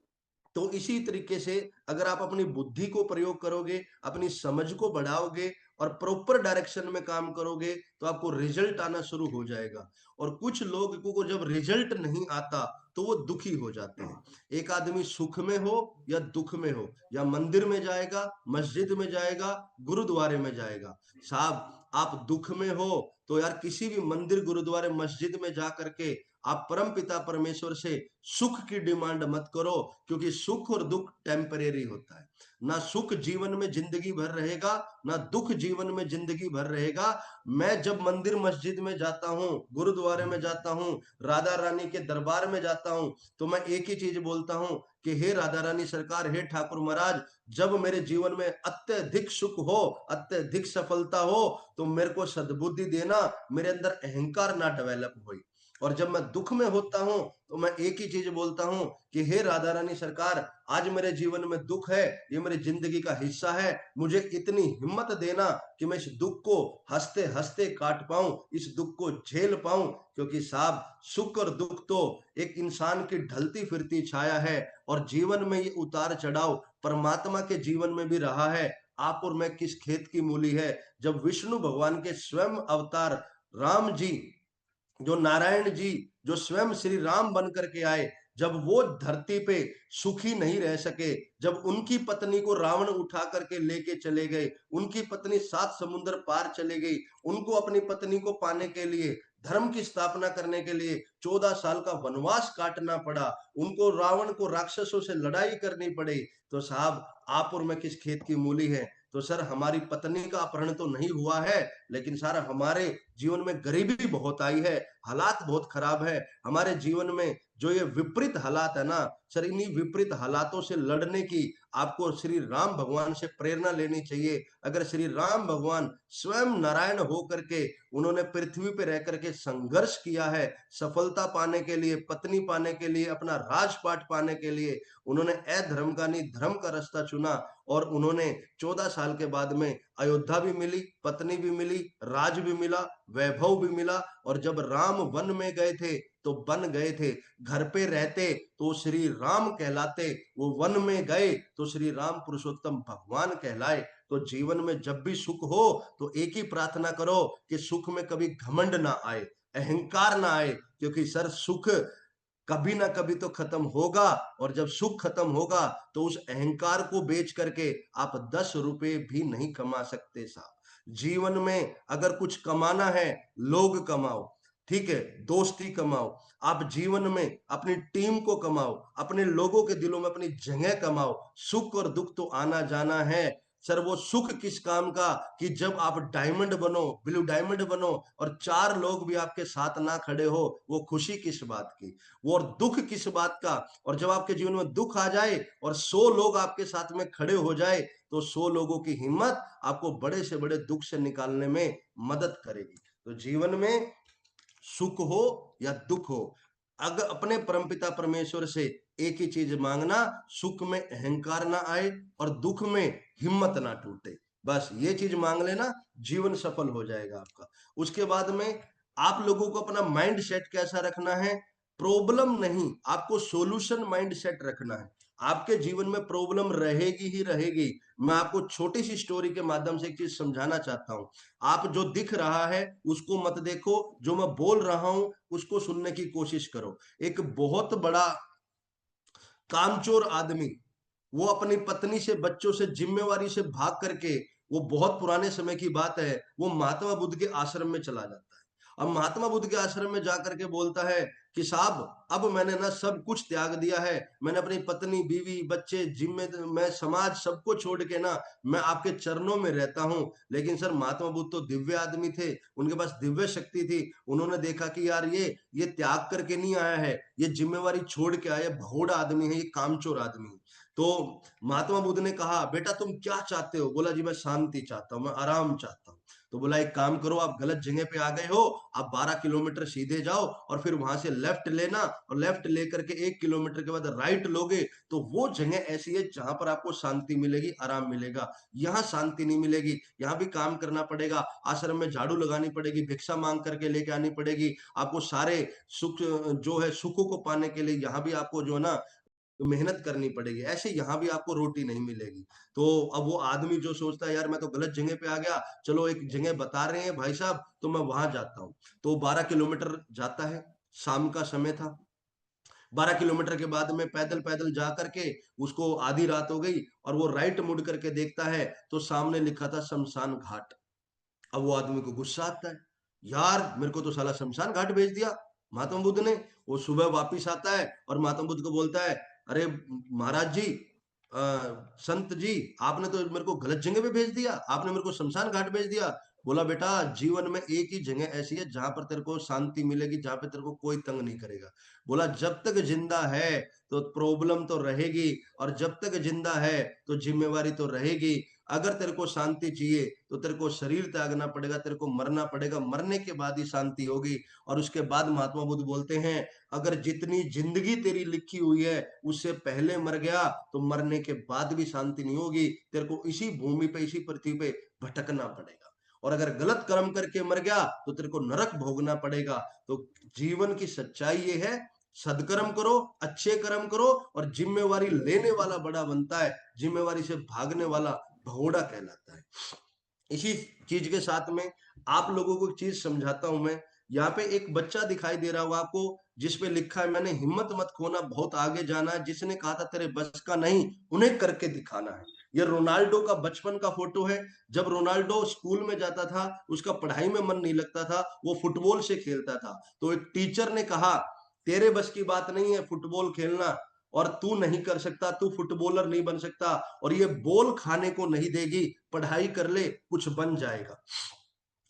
तो इसी तरीके से अगर आप अपनी बुद्धि को प्रयोग करोगे, अपनी समझ को बढ़ाओगे और प्रॉपर डायरेक्शन में काम करोगे, तो आपको रिजल्ट आना शुरू हो जाएगा। और कुछ लोगों को जब रिजल्ट नहीं आता तो वो दुखी हो जाते हैं। एक आदमी सुख में हो या दुख में हो, या मंदिर में जाएगा, मस्जिद में जाएगा, गुरुद्वारे में जाएगा। साहब आप दुख में हो तो यार किसी भी मंदिर, गुरुद्वारे, मस्जिद में जा करके आप परम पिता परमेश्वर से सुख की डिमांड मत करो, क्योंकि सुख और दुख टेम्परेरी होता है। ना सुख जीवन में जिंदगी भर रहेगा, ना दुख जीवन में जिंदगी भर रहेगा। मैं जब मंदिर मस्जिद में जाता हूँ, गुरुद्वारे में जाता हूँ, राधा रानी के दरबार में जाता हूँ, तो मैं एक ही चीज बोलता हूँ कि हे राधा रानी सरकार, हे ठाकुर महाराज, जब मेरे जीवन में अत्यधिक सुख हो, अत्यधिक सफलता हो, तो मेरे को सद्बुद्धि देना, मेरे अंदर अहंकार ना डेवलप हो। और जब मैं दुख में होता हूं तो मैं एक ही चीज बोलता हूं कि हे राधा रानी सरकार, आज मेरे जीवन में दुख है, ये मेरी जिंदगी का हिस्सा है, मुझे इतनी हिम्मत देना कि मैं इस दुख को हंसते हंसते काट पाऊं, इस दुख को झेल पाऊं। क्योंकि साहब सुख और दुख तो एक इंसान की ढलती फिरती छाया है, और जीवन में ये उतार चढ़ाव परमात्मा के जीवन में भी रहा है। आप और मैं किस खेत की मूली है। जब विष्णु भगवान के स्वयं अवतार राम जी, जो नारायण जी, जो स्वयं श्री राम बन करके आए, जब वो धरती पे सुखी नहीं रह सके, जब उनकी पत्नी को रावण उठा करके लेके चले गए, उनकी पत्नी 7 समुद्र पार चले गई, उनको अपनी पत्नी को पाने के लिए, धर्म की स्थापना करने के लिए 14 साल का वनवास काटना पड़ा, उनको रावण को राक्षसों से लड़ाई करनी पड़ी। तो साहब आप और मैं किस खेत की मूली है। तो सर हमारी पत्नी का अपहरण तो नहीं हुआ है, लेकिन सर हमारे जीवन में गरीबी बहुत आई है, हालात बहुत खराब है हमारे जीवन में। जो ये विपरीत हालात है ना सर, इन्हीं विपरीत हालातों से लड़ने की आपको श्री राम भगवान से प्रेरणा लेनी चाहिए। अगर श्री राम भगवान स्वयं नारायण हो करके उन्होंने पृथ्वी पे रह करके संघर्ष किया है, सफलता पाने के लिए, पत्नी पाने के लिए, अपना राजपाट पाने के लिए, उन्होंने अधर्म का नहीं धर्म का रास्ता चुना, और उन्होंने 14 साल के बाद में अयोध्या भी मिली, पत्नी भी मिली, राज भी मिला, वैभव भी मिला। और जब राम वन में गए थे तो बन गए थे, घर पे रहते तो श्री राम कहलाते, वो वन में गए तो श्री राम पुरुषोत्तम भगवान कहलाए। तो जीवन में जब भी सुख हो तो एक ही प्रार्थना करो कि सुख में कभी घमंड ना आए, अहंकार ना आए, क्योंकि सर सुख कभी ना कभी तो खत्म होगा। और जब सुख खत्म होगा तो उस अहंकार को बेच करके आप 10 रुपए भी नहीं कमा सकते साहब। जीवन में अगर कुछ कमाना है, लोग कमाओ, ठीक है, दोस्ती कमाओ, आप जीवन में अपनी टीम को कमाओ, अपने लोगों के दिलों में अपनी जगह कमाओ। सुख और दुख तो आना जाना है सर। वो सुख किस काम का कि जब आप डायमंड बनो, ब्लू डायमंड बनो, और 4 लोग भी आपके साथ ना खड़े हो, वो खुशी किस बात की। वो और दुख किस बात का, और जब आपके जीवन में दुख आ जाए और 100 लोग आपके साथ में खड़े हो जाए, तो 100 लोगों की हिम्मत आपको बड़े से बड़े दुख से निकालने में मदद करेगी। तो जीवन में सुख हो या दुख हो, अगर अपने परमपिता परमेश्वर से एक ही चीज मांगना, सुख में अहंकार ना आए और दुख में हिम्मत ना टूटे। बस ये चीज मांग लेना, जीवन सफल हो जाएगा आपका। उसके बाद में आप लोगों को अपना माइंड सेट कैसा रखना है, प्रॉब्लम नहीं, आपको सॉल्यूशन माइंड सेट रखना है। आपके जीवन में प्रॉब्लम रहेगी ही रहेगी। मैं आपको छोटी सी स्टोरी के माध्यम से एक चीज समझाना चाहता हूं। आप जो दिख रहा है उसको मत देखो, जो मैं बोल रहा हूं उसको सुनने की कोशिश करो। एक बहुत बड़ा कामचोर आदमी, वो अपनी पत्नी से, बच्चों से, जिम्मेवारी से भाग करके, वो बहुत पुराने समय की बात है, वो महात्मा बुद्ध के आश्रम में चला जाता है। अब महात्मा बुद्ध के आश्रम में जाकर के बोलता है कि साहब अब मैंने ना सब कुछ त्याग दिया है, मैंने अपनी पत्नी, बीवी, बच्चे, जिम्मे, मैं समाज सबको छोड़ के ना मैं आपके चरणों में रहता हूँ। लेकिन सर महात्मा बुद्ध तो दिव्य आदमी थे, उनके पास दिव्य शक्ति थी। उन्होंने देखा कि यार ये त्याग करके नहीं आया है, ये जिम्मेवारी छोड़ के आया, भगोड़ा आदमी है, ये कामचोर आदमी है। तो महात्मा बुद्ध ने कहा बेटा तुम क्या चाहते हो। बोला जी मैं शांति चाहता हूँ, मैं आराम चाहता हूँ। तो बोला एक काम करो, आप गलत जगह पे आ गए हो, आप 12 किलोमीटर सीधे जाओ और फिर वहां से लेफ्ट लेना, और लेफ्ट लेकर के 1 किलोमीटर के बाद राइट लोगे तो वो जगह ऐसी है जहां पर आपको शांति मिलेगी, आराम मिलेगा। यहाँ शांति नहीं मिलेगी, यहाँ भी काम करना पड़ेगा, आश्रम में झाड़ू लगानी पड़ेगी, भिक्षा मांग करके लेके आनी पड़ेगी आपको। सारे सुख जो है सुखों को पाने के लिए यहाँ भी आपको जो है ना तो मेहनत करनी पड़ेगी, ऐसे यहाँ भी आपको रोटी नहीं मिलेगी। तो अब वो आदमी जो सोचता है यार मैं तो गलत जगह पे आ गया, चलो एक जगह बता रहे हैं भाई साहब तो मैं वहां जाता हूँ। तो 12 किलोमीटर जाता है, शाम का समय था, 12 किलोमीटर के बाद में पैदल पैदल जा करके उसको आधी रात हो गई और वो राइट मुड़ करके देखता है तो सामने लिखा था शमशान घाट। अब वो आदमी को गुस्सा आता है, यार मेरे को तो साला शमशान घाट भेज दिया महात्मा बुद्ध ने। वो सुबह वापिस आता है और महात्मा बुद्ध को बोलता है, अरे महाराज जी, संत जी, आपने तो मेरे को गलत जगह पे भेज दिया, आपने मेरे को शमशान घाट भेज दिया। बोला बेटा, जीवन में एक ही जगह ऐसी है जहां पर तेरे को शांति मिलेगी, जहां पे तेरे को कोई तंग नहीं करेगा। बोला जब तक जिंदा है तो प्रॉब्लम तो रहेगी, और जब तक जिंदा है तो जिम्मेवारी तो रहेगी। अगर तेरे को शांति चाहिए तो तेरे को शरीर त्यागना पड़ेगा, तेरे को मरना पड़ेगा, मरने के बाद ही शांति होगी। और उसके बाद महात्मा बुद्ध बोलते हैं, अगर जितनी जिंदगी तेरी लिखी हुई है उससे पहले मर गया तो मरने के बाद भी शांति नहीं होगी, तेरे को इसी भूमि पे, इसी पृथ्वी पे भटकना पड़ेगा। और अगर गलत कर्म करके मर गया तो तेरे को नरक भोगना पड़ेगा। तो जीवन की सच्चाई ये है, सदकर्म करो, अच्छे कर्म करो, और जिम्मेवारी लेने वाला बड़ा बनता है, जिम्मेवारी से भागने वाला भगोड़ा कहलाता है। इसी चीज के साथ में आप लोगों को एक चीज समझाता हूं मैं। यहाँ पे एक बच्चा दिखाई दे रहा होगा आपको, जिसपे लिखा है, मैंने हिम्मत मत खोना, बहुत आगे जाना है। जिसने कहा था तेरे बस का नहीं, उन्हें करके दिखाना है। ये रोनाल्डो का बचपन का फोटो है। जब रोनाल्डो स्कूल में जाता था, उसका पढ़ाई में मन नहीं लगता था, वो फुटबॉल से खेलता था। तो एक टीचर ने कहा, तेरे बस की बात नहीं है फुटबॉल खेलना, और तू नहीं कर सकता, तू फुटबॉलर नहीं बन सकता, और ये बॉल खाने को नहीं देगी, पढ़ाई कर ले, कुछ बन जाएगा।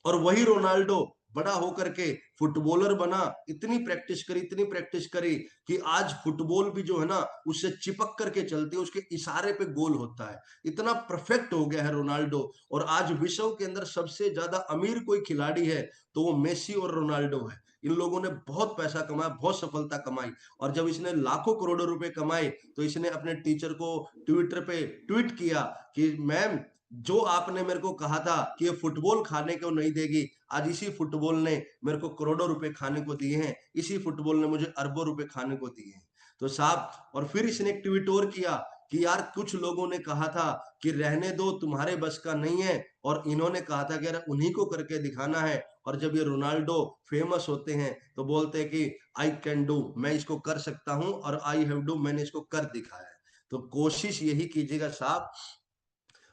और वही रोनाल्डो बड़ा होकर के फुटबॉलर बना। इतनी प्रैक्टिस करी, इतनी प्रैक्टिस करी कि आज फुटबॉल भी जो है ना, उससे चिपक करके चलती है, उसके इशारे पे गोल होता है। इतना परफेक्ट हो गया है रोनाल्डो। और आज विश्व के अंदर सबसे ज्यादा अमीर कोई खिलाड़ी है तो वो मेसी और रोनाल्डो है। इन लोगों ने बहुत पैसा कमाया, बहुत सफलता कमाई। और जब इसने लाखों करोड़ों रुपए कमाए तो इसने अपने टीचर को ट्विटर पे ट्वीट किया कि मैम, जो आपने मेरे को कहा था कि ये फुटबॉल खाने को नहीं देगी, आज इसी फुटबॉल ने मेरे को करोड़ों रुपए खाने को दिए हैं, इसी फुटबॉल ने मुझे अरबों रुपए खाने को दिए हैं। तो साहब, और फिर इसने एक ट्वीट और किया कि यार कुछ लोगों ने कहा था कि रहने दो, तुम्हारे बस का नहीं है, और इन्होंने कहा था कि यार उन्हीं को करके दिखाना है। और जब ये रोनाल्डो फेमस होते हैं तो बोलते हैं कि आई कैन डू, मैं इसको कर सकता हूं, और आई हैव डू, मैंने इसको कर दिखाया है। तो कोशिश यही कीजिएगा साहब।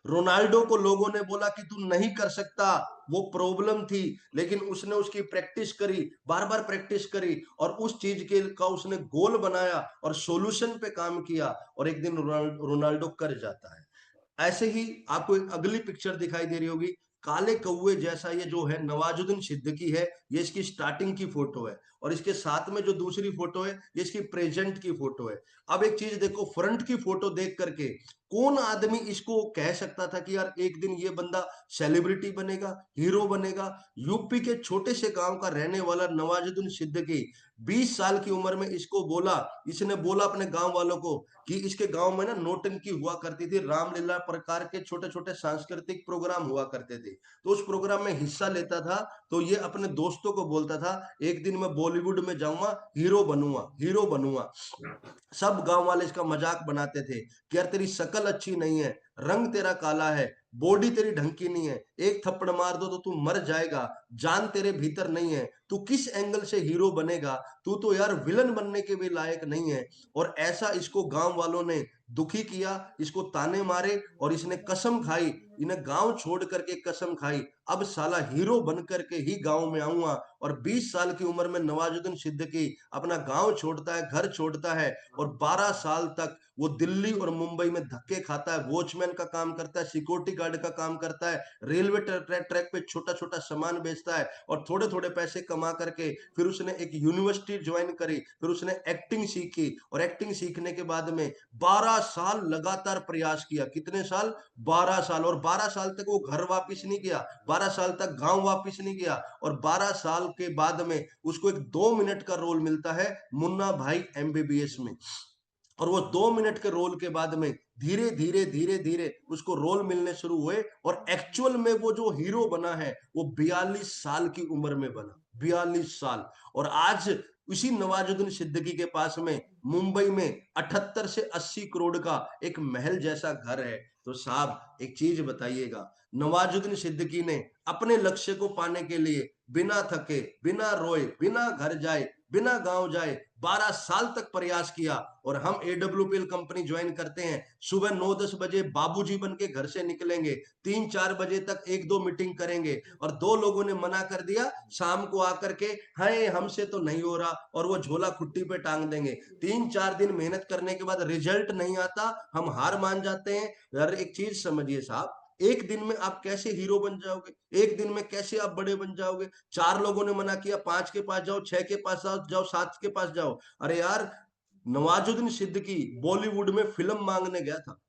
रोनाल्डो को लोगों ने बोला कि तू नहीं कर सकता, वो प्रॉब्लम थी, लेकिन उसने उसकी प्रैक्टिस करी, बार बार प्रैक्टिस करी, और उस चीज के का उसने गोल बनाया और सॉल्यूशन पे काम किया, और एक दिन रोनाल्डो कर जाता है। ऐसे ही आपको एक अगली पिक्चर दिखाई दे रही होगी, काले कौवे जैसा, ये जो है नवाजुद्दीन सिद्दीकी है, ये इसकी स्टार्टिंग की फोटो है। और इसके साथ में जो दूसरी फोटो है, ये इसकी प्रेजेंट की फोटो है। अब एक चीज देखो, फ्रंट की फोटो देख करके कौन आदमी इसको कह सकता था कि यार एक दिन ये बंदा सेलिब्रिटी बनेगा, हीरो बनेगा। यूपी के छोटे से गांव का रहने वाला नवाजुद्दीन सिद्दीकी 20 साल की उम्र में इसको बोला, इसने बोला अपने गांव वालों को कि इसके गांव में ना नौटंकी हुआ करती थी, रामलीला प्रकार के छोटे छोटे सांस्कृतिक प्रोग्राम हुआ करते थे। तो उस प्रोग्राम में हिस्सा लेता था। तो ये अपने दोस्तों को बोलता था, एक दिन मैं बॉलीवुड में जाऊंगा, हीरो बनूंगा, हीरो बनूंगा। सब गांव वाले इसका मजाक बनाते थे कि यार तेरी शक्ल अच्छी नहीं है, रंग तेरा काला है, बॉडी तेरी ढंग की नहीं है, एक थप्पड़ मार दो तो तू मर जाएगा, जान तेरे भीतर नहीं है, तू किस एंगल से हीरो बनेगा, तू तो यार विलन बनने के भी लायक नहीं है। और ऐसा इसको गांव वालों ने दुखी किया, इसको ताने मारे, और इसने कसम खाई, इन्हें गांव छोड़ करके कसम खाई, अब साला हीरो बन करके ही गांव में आऊंगा। और 20 साल की उम्र में नवाजुद्दीन सिद्दीकी अपना गांव छोड़ता है, घर छोड़ता है, और 12 साल तक वो दिल्ली और मुंबई में धक्के खाता है, वॉचमैन का काम करता है, सिक्योरिटी गार्ड का काम करता है, रेलवे ट्रैक पे छोटा छोटा सामान बेचता है, और थोड़े थोड़े पैसे कमा करके फिर उसने एक यूनिवर्सिटी ज्वाइन करी, फिर उसने एक्टिंग सीखी, और एक्टिंग सीखने के बाद में 12 साल लगातार प्रयास किया। कितने साल? 12 साल। और 12 साल तक वो घर वापिस नहीं गया, 12 साल तक गांव वापिस नहीं गया। और 12 साल के बाद में उसको एक 2 मिनट का रोल मिलता है मुन्ना भाई एमबीबीएस में। और वो 2 मिनट के रोल के बाद में धीरे धीरे धीरे धीरे उसको रोल मिलने शुरू हुए, और एक्चुअल में वो जो हीरो बना है वो 42 साल की उम्र में बना, 42 साल। और आज उसी नवाजुद्दीन सिद्दीकी के पास में मुंबई में 78 से 80 करोड़ का एक महल जैसा घर है। तो साहब एक चीज बताइएगा, नवाजुद्दीन सिद्दीकी ने अपने लक्ष्य को पाने के लिए बिना थके, बिना रोए, बिना घर जाए, बिना गांव जाए 12 साल तक प्रयास किया और हम AWPL कंपनी ज्वाइन करते हैं। सुबह 9-10 बजे बाबूजी बन के घर से निकलेंगे, 3-4 बजे तक 1-2 मीटिंग करेंगे और 2 लोगों ने मना कर दिया, शाम को आकर के हाय हमसे तो नहीं हो रहा और वो झोला खुट्टी पे टांग देंगे। 3-4 दिन मेहनत करने के बाद रिजल्ट नहीं आता, हम हार मान जाते हैं। यार एक चीज समझिए साहब, एक दिन में आप कैसे हीरो बन जाओगे, एक दिन में कैसे आप बड़े बन जाओगे। 4 लोगों ने मना किया, 5 के पास जाओ, 6 के पास जाओ, 7 के पास जाओ। अरे यार नवाजुद्दीन सिद्दीकी बॉलीवुड में फिल्म मांगने गया था,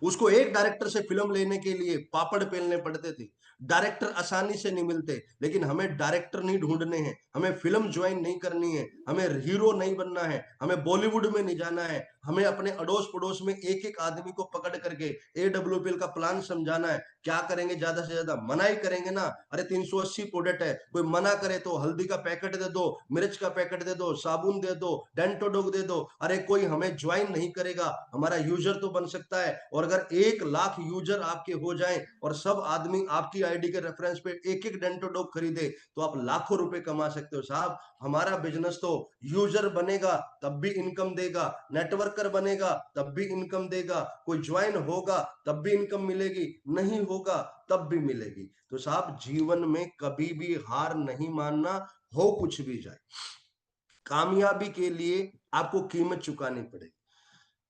उसको एक डायरेक्टर से फिल्म लेने के लिए पापड़ पेलने पड़ते थे। डायरेक्टर आसानी से नहीं मिलते, लेकिन हमें डायरेक्टर नहीं ढूंढने हैं, हमें फिल्म ज्वाइन नहीं करनी है, हमें हीरो नहीं बनना है, हमें बॉलीवुड में नहीं जाना है। हमें अपने अड़ोस पड़ोस में एक एक आदमी को पकड़ करके AWPL का प्लान समझाना है। क्या करेंगे, ज्यादा से ज्यादा मना ही करेंगे ना। अरे 380 प्रोडक्ट है, कोई मना करे तो हल्दी का पैकेट दे दो, मिर्च का पैकेट दे दो, साबुन दे दो, डेंटोडोग दे दो। अरे कोई हमें ज्वाइन नहीं करेगा, हमारा यूजर तो बन सकता है। और अगर 1 लाख यूजर आपके हो जाएं और सब आदमी आपकी आईडी के रेफरेंस पे एक एक डेंटोडोग खरीदे तो आप लाखों रुपए कमा सकते हो साहब। हमारा बिजनेस तो यूजर बनेगा तब भी इनकम देगा, नेटवर्कर बनेगा तब भी इनकम देगा, कोई ज्वाइन होगा तब भी इनकम मिलेगी, नहीं होगा तब भी मिलेगी। तो साहब जीवन में कभी भी हार नहीं मानना, हो कुछ भी जाए। कामयाबी के लिए आपको कीमत चुकानी पड़ेगी।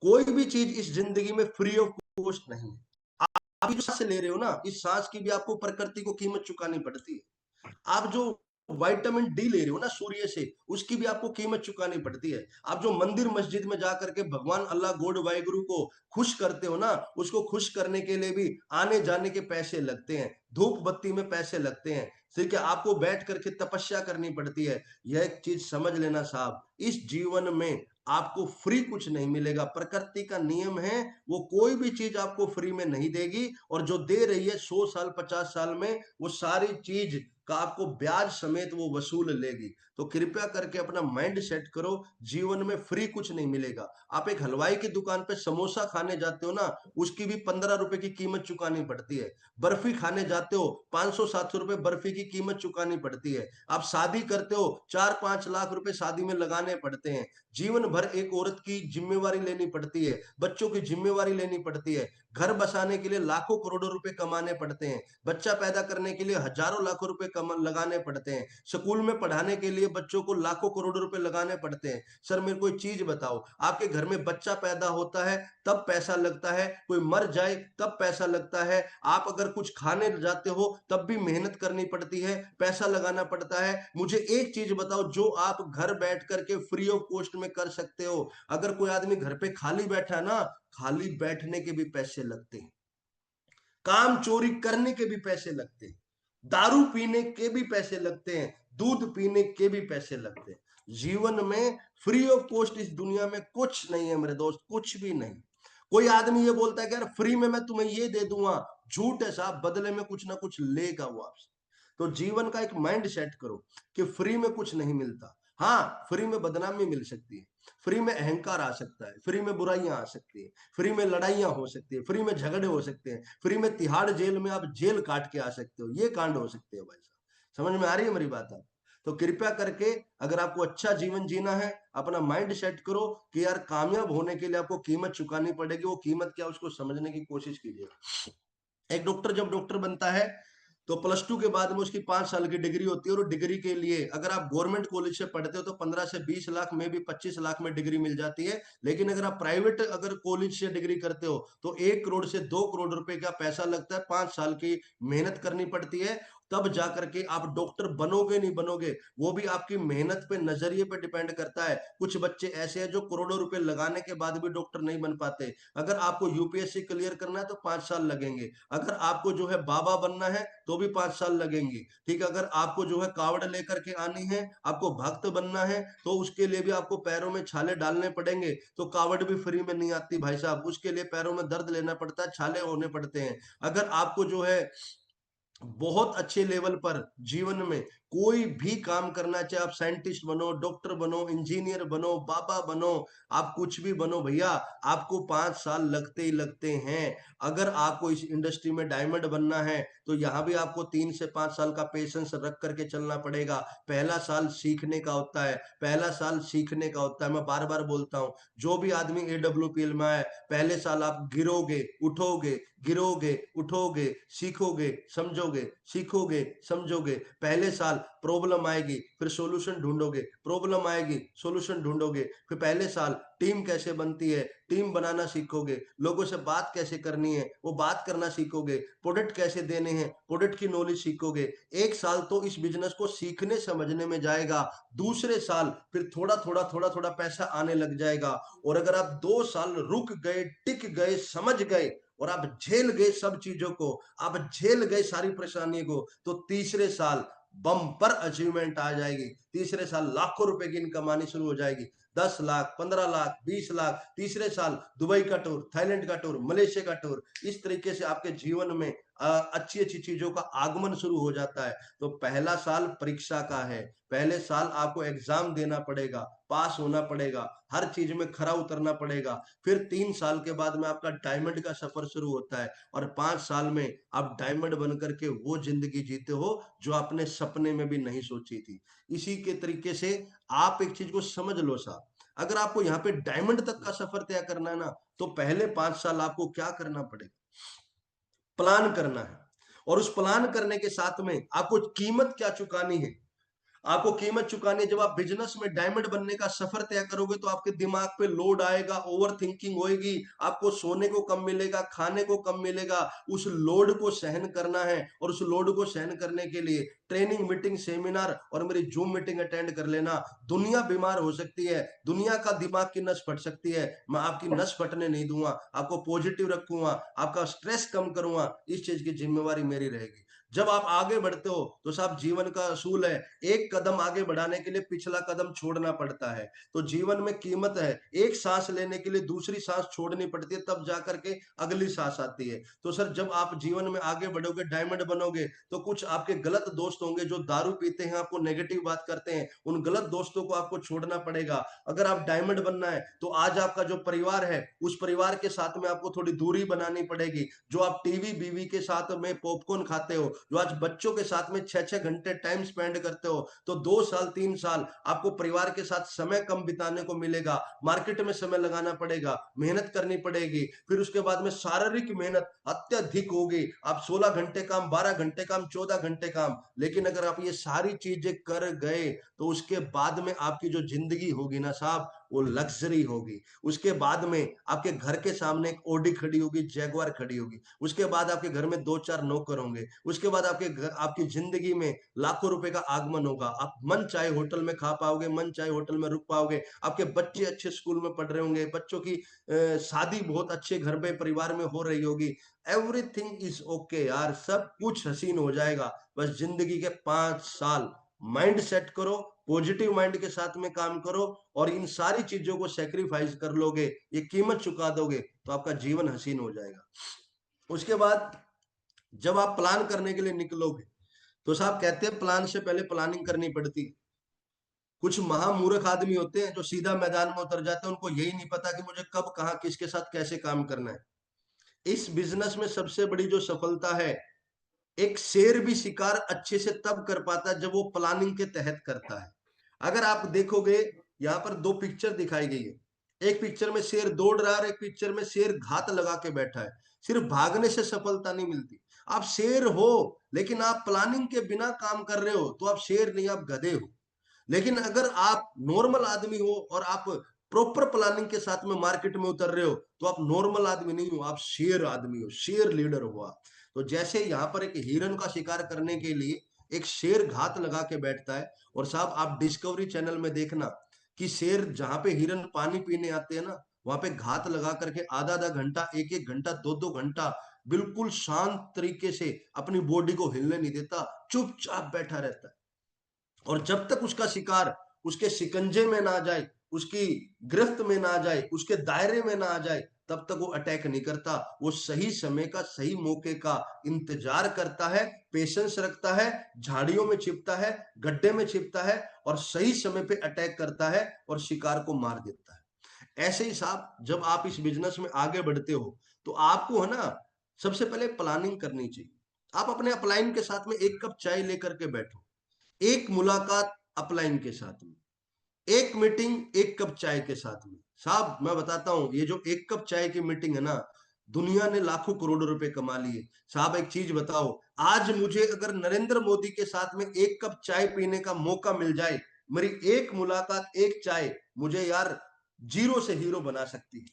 कोई भी चीज इस जिंदगी में फ्री ऑफ कॉस्ट नहीं है। आप जो सांस ले रहे हो ना, इस सांस की भी आपको प्रकृति को कीमत चुकानी पड़ती है। आप जो विटामिन डी ले रहे हो ना सूर्य से, उसकी भी आपको कीमत चुकानी पड़ती है। आप जो मंदिर मस्जिद में जाकर के भगवान अल्लाह गॉड वाहिगुरु को खुश करते हो ना, उसको खुश करने के लिए भी आने जाने के पैसे लगते हैं, धूप बत्ती में पैसे लगते हैं। ठीक है, आपको बैठ करके तपस्या करनी पड़ती है। यह एक चीज समझ लेना साहब, इस जीवन में आपको फ्री कुछ नहीं मिलेगा। प्रकृति का नियम है, वो कोई भी चीज आपको फ्री में नहीं देगी, और जो दे रही है 100 साल 50 साल में, वो सारी चीज का आपको ब्याज समेत वो वसूल लेगी। तो कृपया करके अपना माइंड सेट करो, जीवन में फ्री कुछ नहीं मिलेगा। आप एक हलवाई की दुकान पे समोसा खाने जाते हो ना, उसकी भी 15 रुपए की कीमत चुकानी पड़ती है। बर्फी खाने जाते हो, 500-700 रुपए बर्फी की कीमत चुकानी पड़ती है। आप शादी करते हो, 4-5 लाख रुपए शादी में लगाने पड़ते हैं। जीवन भर एक औरत की जिम्मेवारी लेनी पड़ती है, बच्चों की जिम्मेवारी लेनी पड़ती है, घर बसाने के लिए लाखों करोड़ों रुपए कमाने पड़ते हैं, बच्चा पैदा करने के लिए हजारों लाखों रुपए लगाने पड़ते हैं, स्कूल में पढ़ाने के लिए बच्चों को लाखों करोड़ों रुपए लगाने पड़ते हैं। सर मेरे को एक चीज बताओ, आपके घर में बच्चा पैदा होता है तब पैसा लगता है, कोई मर जाए तब पैसा लगता है, आप अगर कुछ खाने जाते हो तब भी मेहनत करनी पड़ती है, पैसा लगाना पड़ता है। मुझे एक चीज बताओ जो आप घर बैठ करके फ्री ऑफ कॉस्ट में कर सकते हो। अगर कोई आदमी घर पे खाली बैठा है ना, खाली बैठने के भी पैसे लगते हैं, काम चोरी करने के भी पैसे लगते हैं, दारू पीने के भी पैसे लगते हैं, दूध पीने के भी पैसे लगते हैं। जीवन में फ्री ऑफ कॉस्ट इस दुनिया में कुछ नहीं है मेरे दोस्त, कुछ भी नहीं। कोई आदमी ये बोलता है कि यार फ्री में मैं तुम्हें ये दे दूंगा, झूठ है साहब, बदले में कुछ ना कुछ लेगा वो आपसे। तो जीवन का एक माइंड सेट करो कि फ्री में कुछ नहीं मिलता। हाँ, फ्री में बदनामी मिल सकती है, फ्री में अहंकार आ सकता है, फ्री में बुराइयां आ सकती है, फ्री में लड़ाइयां हो सकती है, फ्री में झगड़े हो सकते हैं, फ्री में तिहाड़ जेल में आप जेल काट के आ सकते हो, ये कांड हो सकते हैं भाई साहब। समझ में आ रही है मेरी बात आप? तो कृपया करके अगर आपको अच्छा जीवन जीना है, अपना माइंड सेट करो कि यार कामयाब होने के लिए आपको कीमत चुकानी पड़ेगी। वो कीमत क्या, उसको समझने की कोशिश कीजिए। एक डॉक्टर जब डॉक्टर बनता है तो +2 के बाद में उसकी 5 साल की डिग्री होती है, और डिग्री के लिए अगर आप गवर्नमेंट कॉलेज से पढ़ते हो तो 15 से 20 लाख में भी 25 लाख में डिग्री मिल जाती है। लेकिन अगर आप प्राइवेट अगर कॉलेज से डिग्री करते हो तो 1 करोड़ से 2 करोड़ रुपए का पैसा लगता है, 5 साल की मेहनत करनी पड़ती है, तब जाकर के आप डॉक्टर बनोगे नहीं बनोगे। वो भी आपकी मेहनत पे, नजरिए पे डिपेंड करता है। कुछ बच्चे ऐसे हैं जो करोड़ों रुपए लगाने के बाद भी डॉक्टर नहीं बन पाते। अगर आपको यूपीएससी क्लियर करना है तो 5 साल लगेंगे, अगर आपको जो है बाबा बनना है तो भी 5 साल लगेंगे। ठीक है, अगर आपको जो है कावड़ लेकर के आनी है, आपको भक्त बनना है, तो उसके लिए भी आपको पैरों में छाले डालने पड़ेंगे। तो कावड़ भी फ्री में नहीं आती भाई साहब, उसके लिए पैरों में दर्द लेना पड़ता है, छाले होने पड़ते हैं। अगर आपको जो है बहुत अच्छे लेवल पर जीवन में कोई भी काम करना, चाहे आप साइंटिस्ट बनो, डॉक्टर बनो, इंजीनियर बनो, बाबा बनो, आप कुछ भी बनो भैया, आपको 5 साल लगते ही लगते हैं। अगर आपको इस इंडस्ट्री में डायमंड बनना है तो यहाँ भी आपको 3 से 5 साल का पेशेंस रख करके चलना पड़ेगा। पहला साल सीखने का होता है, पहला साल सीखने का होता है। मैं बार बार बोलता हूँ, जो भी आदमी AWPL में आए, पहले साल आप गिरोगे उठोगे, गिरोगे उठोगे, सीखोगे समझोगे, सीखोगे समझोगे। पहले साल प्रॉब्लम आएगी, फिर सॉल्यूशन ढूंढोगे, प्रॉब्लम आएगी, सॉल्यूशन ढूंढोगे। फिर पहले साल टीम कैसे बनती है, टीम बनाना सीखोगे, लोगों से बात कैसे करनी है वो बात करना सीखोगे, प्रोडक्ट कैसे देने हैं प्रोडक्ट की नॉलेज सीखोगे। 1 साल तो इस बिजनेस को सीखने समझने में जाएगा। दूसरे साल फिर थोड़ा थोड़ा पैसा आने लग जाएगा। और अगर आप 2 साल रुक गए, टिक गए, समझ गए और आप झेल गए सब चीजों को, आप झेल गए सारी परेशानी को, तो तीसरे साल बम्पर अचीवमेंट आ जाएगी। तीसरे साल लाखों रुपए की इनकम आनी शुरू हो जाएगी। 10 लाख, 15 लाख, 20 लाख। तीसरे साल दुबई का टूर, थाईलैंड का टूर, मलेशिया का टूर। इस तरीके से आपके जीवन में अच्छी अच्छी चीजों का आगमन शुरू हो जाता है। तो पहला साल परीक्षा का है, पहले साल आपको एग्जाम देना पड़ेगा, पास होना पड़ेगा, हर चीज में खरा उतरना पड़ेगा। फिर 3 साल के बाद में आपका डायमंड का सफर शुरू होता है और 5 साल में आप डायमंड बन करके वो जिंदगी जीते हो जो आपने सपने में भी नहीं सोची थी। इसी के तरीके से आप एक चीज को समझ लो साहब, अगर आपको यहाँ पे डायमंड तक का सफर तय करना है ना, तो पहले 5 साल आपको क्या करना पड़ेगा, प्लान करना है। और उस प्लान करने के साथ में आपको कीमत क्या चुकानी है, आपको कीमत चुकानी है। जब आप बिजनेस में डायमंड बनने का सफर तय करोगे तो आपके दिमाग पे लोड आएगा, ओवर थिंकिंग होएगी, आपको सोने को कम मिलेगा, खाने को कम मिलेगा। उस लोड को सहन करना है और उस लोड को सहन करने के लिए ट्रेनिंग, मीटिंग, सेमिनार और मेरी जूम मीटिंग अटेंड कर लेना। दुनिया बीमार हो सकती है, दुनिया का दिमाग की नस फट सकती है, मैं आपकी नस फटने नहीं दूंगा, आपको पॉजिटिव रखूंगा, आपका स्ट्रेस कम करूंगा। इस चीज की जिम्मेवारी मेरी रहेगी। जब आप आगे बढ़ते हो तो साहब जीवन का असूल है, एक कदम आगे बढ़ाने के लिए पिछला कदम छोड़ना पड़ता है। तो जीवन में कीमत है, एक सांस लेने के लिए दूसरी सांस छोड़नी पड़ती है, तब जाकर के अगली सांस आती है। तो सर जब आप जीवन में आगे बढ़ोगे, डायमंड बनोगे, तो कुछ आपके गलत दोस्त होंगे जो दारू पीते हैं, आपको नेगेटिव बात करते हैं, उन गलत दोस्तों को आपको छोड़ना पड़ेगा। अगर आप डायमंड बनना है तो आज आपका जो परिवार है, उस परिवार के साथ में आपको थोड़ी दूरी बनानी पड़ेगी। जो आप टीवी बीवी के साथ में पॉपकॉर्न खाते हो, जो आज बच्चों के साथ में 6-6 घंटे टाइम स्पेंड करते हो, तो 2 साल 3 साल आपको परिवार के साथ समय कम बिताने को मिलेगा। मार्केट में समय लगाना पड़ेगा, मेहनत करनी पड़ेगी। फिर उसके बाद में शारीरिक मेहनत अत्यधिक होगी। आप 16 घंटे काम, 12 घंटे काम, 14 घंटे काम, लेकिन अगर आप ये सारी चीजें कर गए तो उसके बाद में आपकी जो जिंदगी होगी ना साहब, वो लग्जरी होगी। उसके बाद में आपके घर के सामने एक ऑडी खड़ी होगी, जैगवार खड़ी होगी। उसके बाद आपके घर में 2-4 नौकर होंगे। उसके बाद आपके घर, आपकी जिंदगी में लाखों रुपए का आगमन होगा। आप मन चाहे होटल में खा पाओगे, मन चाहे होटल में रुक पाओगे। आपके बच्चे अच्छे स्कूल में पढ़ रहे होंगे, बच्चों की शादी बहुत अच्छे घर में परिवार में हो रही होगी। एवरीथिंग इज ओके यार, सब कुछ हसीन हो जाएगा। बस जिंदगी के 5 साल माइंड सेट करो, पॉजिटिव माइंड के साथ में काम करो और इन सारी चीजों को सेक्रीफाइस कर लोगे, ये कीमत चुका दोगे, तो आपका जीवन हसीन हो जाएगा। उसके बाद जब आप प्लान करने के लिए निकलोगे तो साहब कहते हैं प्लान से पहले प्लानिंग करनी पड़ती है। कुछ महामूर्ख आदमी होते हैं जो सीधा मैदान में उतर जाते हैं, उनको यही नहीं पता कि मुझे कब, कहां, किसके साथ कैसे काम करना है। इस बिजनेस में सबसे बड़ी जो सफलता है, एक शेर भी शिकार अच्छे से तब कर पाता है जब वो प्लानिंग के तहत करता है। अगर आप देखोगे, यहाँ पर 2 पिक्चर दिखाई गई है। एक पिक्चर में शेर दौड़ रहा है और एक पिक्चर में शेर घात लगा के बैठा है। सिर्फ भागने से सफलता नहीं मिलती। आप शेर हो लेकिन आप प्लानिंग के बिना काम कर रहे हो तो आप शेर नहीं, आप गधे हो। लेकिन अगर आप नॉर्मल आदमी हो और आप प्रॉपर प्लानिंग के साथ में मार्केट में उतर रहे हो, तो आप नॉर्मल आदमी नहीं हो, आप शेर आदमी हो, शेर लीडर हो आप। तो जैसे यहाँ पर एक हिरन का शिकार करने के लिए एक शेर घात लगा के बैठता है, और साहब आप डिस्कवरी चैनल में देखना कि शेर जहां पे हिरन पानी पीने आते हैं ना, वहां पे घात लगा करके आधा आधा घंटा, एक एक घंटा, दो दो घंटा बिल्कुल शांत तरीके से अपनी बॉडी को हिलने नहीं देता, चुपचाप बैठा रहता है। और जब तक उसका शिकार उसके शिकंजे में ना जाए उसकी गिरफ्त में ना आ जाए, उसके दायरे में ना आ जाए, तब तक वो अटैक नहीं करता। वो सही समय का, सही मौके का इंतजार करता है, पेशेंस रखता है, झाड़ियों में छिपता है, गड्ढे में छिपता है और सही समय पे अटैक करता है और शिकार को मार देता है। ऐसे ही साहब, जब आप इस बिजनेस में आगे बढ़ते हो तो आपको है ना, सबसे पहले प्लानिंग करनी चाहिए। आप अपने अपलाइन के साथ में एक कप चाय लेकर के बैठो, एक मुलाकात अपलाइन के साथ में, एक मीटिंग एक कप चाय के साथ में। साहब मैं बताता हूं, ये जो एक कप चाय की मीटिंग है ना, दुनिया ने लाखों करोड़ों रुपए कमा लिए। साहब एक चीज बताओ, आज मुझे अगर नरेंद्र मोदी के साथ में एक कप चाय पीने का मौका मिल जाए, मेरी एक मुलाकात, एक चाय मुझे यार जीरो से हीरो बना सकती है।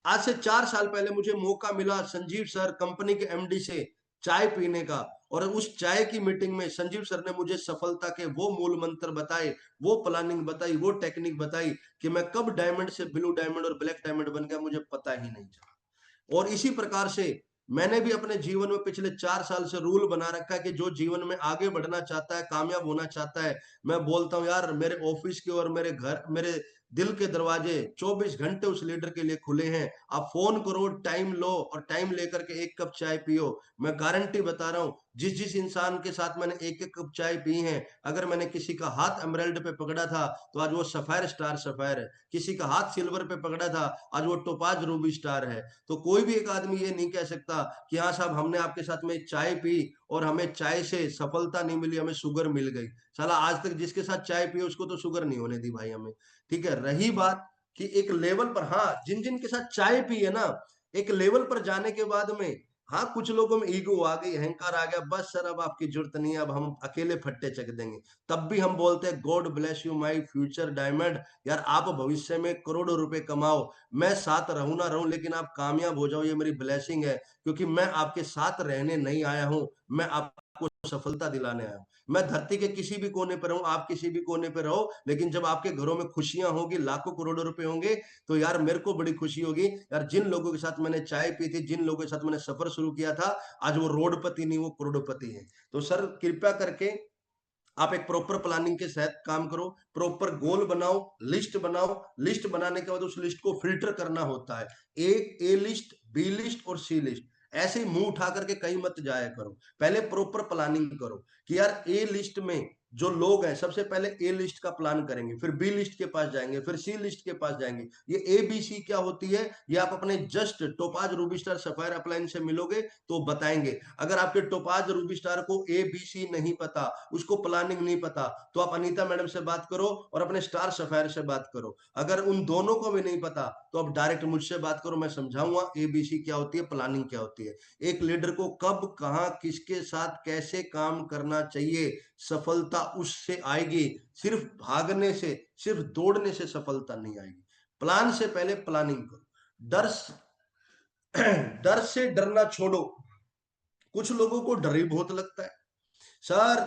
आज से 4 साल पहले मुझे मौका मिला संजीव सर कंपनी के एमडी से चाय पीने का, और उस चाय की मीटिंग में संजीव सर ने मुझे सफलता के वो मूल मंत्र बताए, वो प्लानिंग बताई, वो टेक्निक बताई कि मैं कब डायमंड से ब्लू डायमंड और ब्लैक डायमंड बन गया मुझे पता ही नहीं चला। और इसी प्रकार से मैंने भी अपने जीवन में पिछले 4 साल से रूल बना रखा है कि जो जीवन में आगे बढ़ना चाहता है, कामयाब होना चाहता है, मैं बोलता हूँ यार मेरे ऑफिस के और मेरे घर, मेरे दिल के दरवाजे 24 घंटे उस लीडर के लिए खुले हैं। आप फोन करो, टाइम लो और टाइम लेकर के एक कप चाय पियो। मैं गारंटी बता रहा हूं, जिस जिस इंसान के साथ मैंने एक एक कप चाय पी है, अगर मैंने किसी का हाथ एमराल्ड पे पकड़ा था तो आज वो सफायर स्टार सफायर है, किसी का हाथ सिल्वर पे पकड़ा था आज वो टोपाज रूबी स्टार है। तो कोई भी एक आदमी ये नहीं कह सकता कि हाँ साहब हमने आपके साथ में चाय पी और हमें चाय से सफलता नहीं मिली, हमें शुगर मिल गई। साला आज तक जिसके साथ चाय पिए उसको तो शुगर नहीं होने दी भाई हमें। ठीक है, रही बात कि एक लेवल पर, हाँ जिन जिन के साथ चाय पी है ना, एक लेवल पर जाने के बाद में, हाँ कुछ लोगों में ईगो आ गई, अहंकार आ गया, बस सर अब आपकी जरूरत नहीं है, अब हम अकेले फट्टे चक देंगे। तब भी हम बोलते हैं God bless you my future diamond, यार आप भविष्य में करोड़ों रुपए कमाओ, मैं साथ रहूं ना रहूं लेकिन आप कामयाब हो जाओ, ये मेरी ब्लेसिंग है, क्योंकि मैं आपके साथ रहने नहीं आया हूं, मैं आपको सफलता दिलाने आया हूं। मैं धरती के किसी भी कोने पर रहूं, आप किसी भी कोने पर रहो, लेकिन जब आपके घरों में खुशियां होगी, लाखों करोड़ों रुपए होंगे, तो यार मेरे को बड़ी खुशी होगी। यार जिन लोगों के साथ मैंने चाय पी थी, जिन लोगों के साथ मैंने सफर शुरू किया था, आज वो रोडपति नहीं वो करोड़पति है। तो सर कृपया करके आप एक प्रॉपर प्लानिंग के साथ काम करो, प्रॉपर गोल बनाओ, लिस्ट बनाओ, लिस्ट बनाने के बाद उस लिस्ट को फिल्टर करना होता है, एक ए लिस्ट, बी लिस्ट और सी लिस्ट। ऐसे ही मुंह उठा करके कहीं मत जाया करो, पहले प्रॉपर प्लानिंग करो कि यार ए लिस्ट में जो लोग हैं, सबसे पहले ए लिस्ट का प्लान करेंगे, फिर बी लिस्ट के पास जाएंगे, फिर सी लिस्ट के पास जाएंगे। ये ए बी सी क्या होती है, ये आप अपने just topaz Ruby star sapphire upline से मिलोगे तो बताएंगे। अगर आपके टोपाज रूबी स्टार को ए बी सी नहीं पता, उसको प्लानिंग नहीं पता, तो आप अनीता मैडम से बात करो और अपने स्टार सफायर से बात करो। अगर उन दोनों को भी नहीं पता तो आप डायरेक्ट मुझसे बात करो, मैं समझाऊंगा एबीसी क्या होती है, प्लानिंग क्या होती है, एक लीडर को कब कहां किसके साथ कैसे काम करना चाहिए। सफलता उससे आएगी, सिर्फ भागने से, सिर्फ दौड़ने से सफलता नहीं आएगी। प्लान से पहले प्लानिंग करो। डर डर से डरना छोड़ो। कुछ लोगों को डर ही बहुत लगता है, सर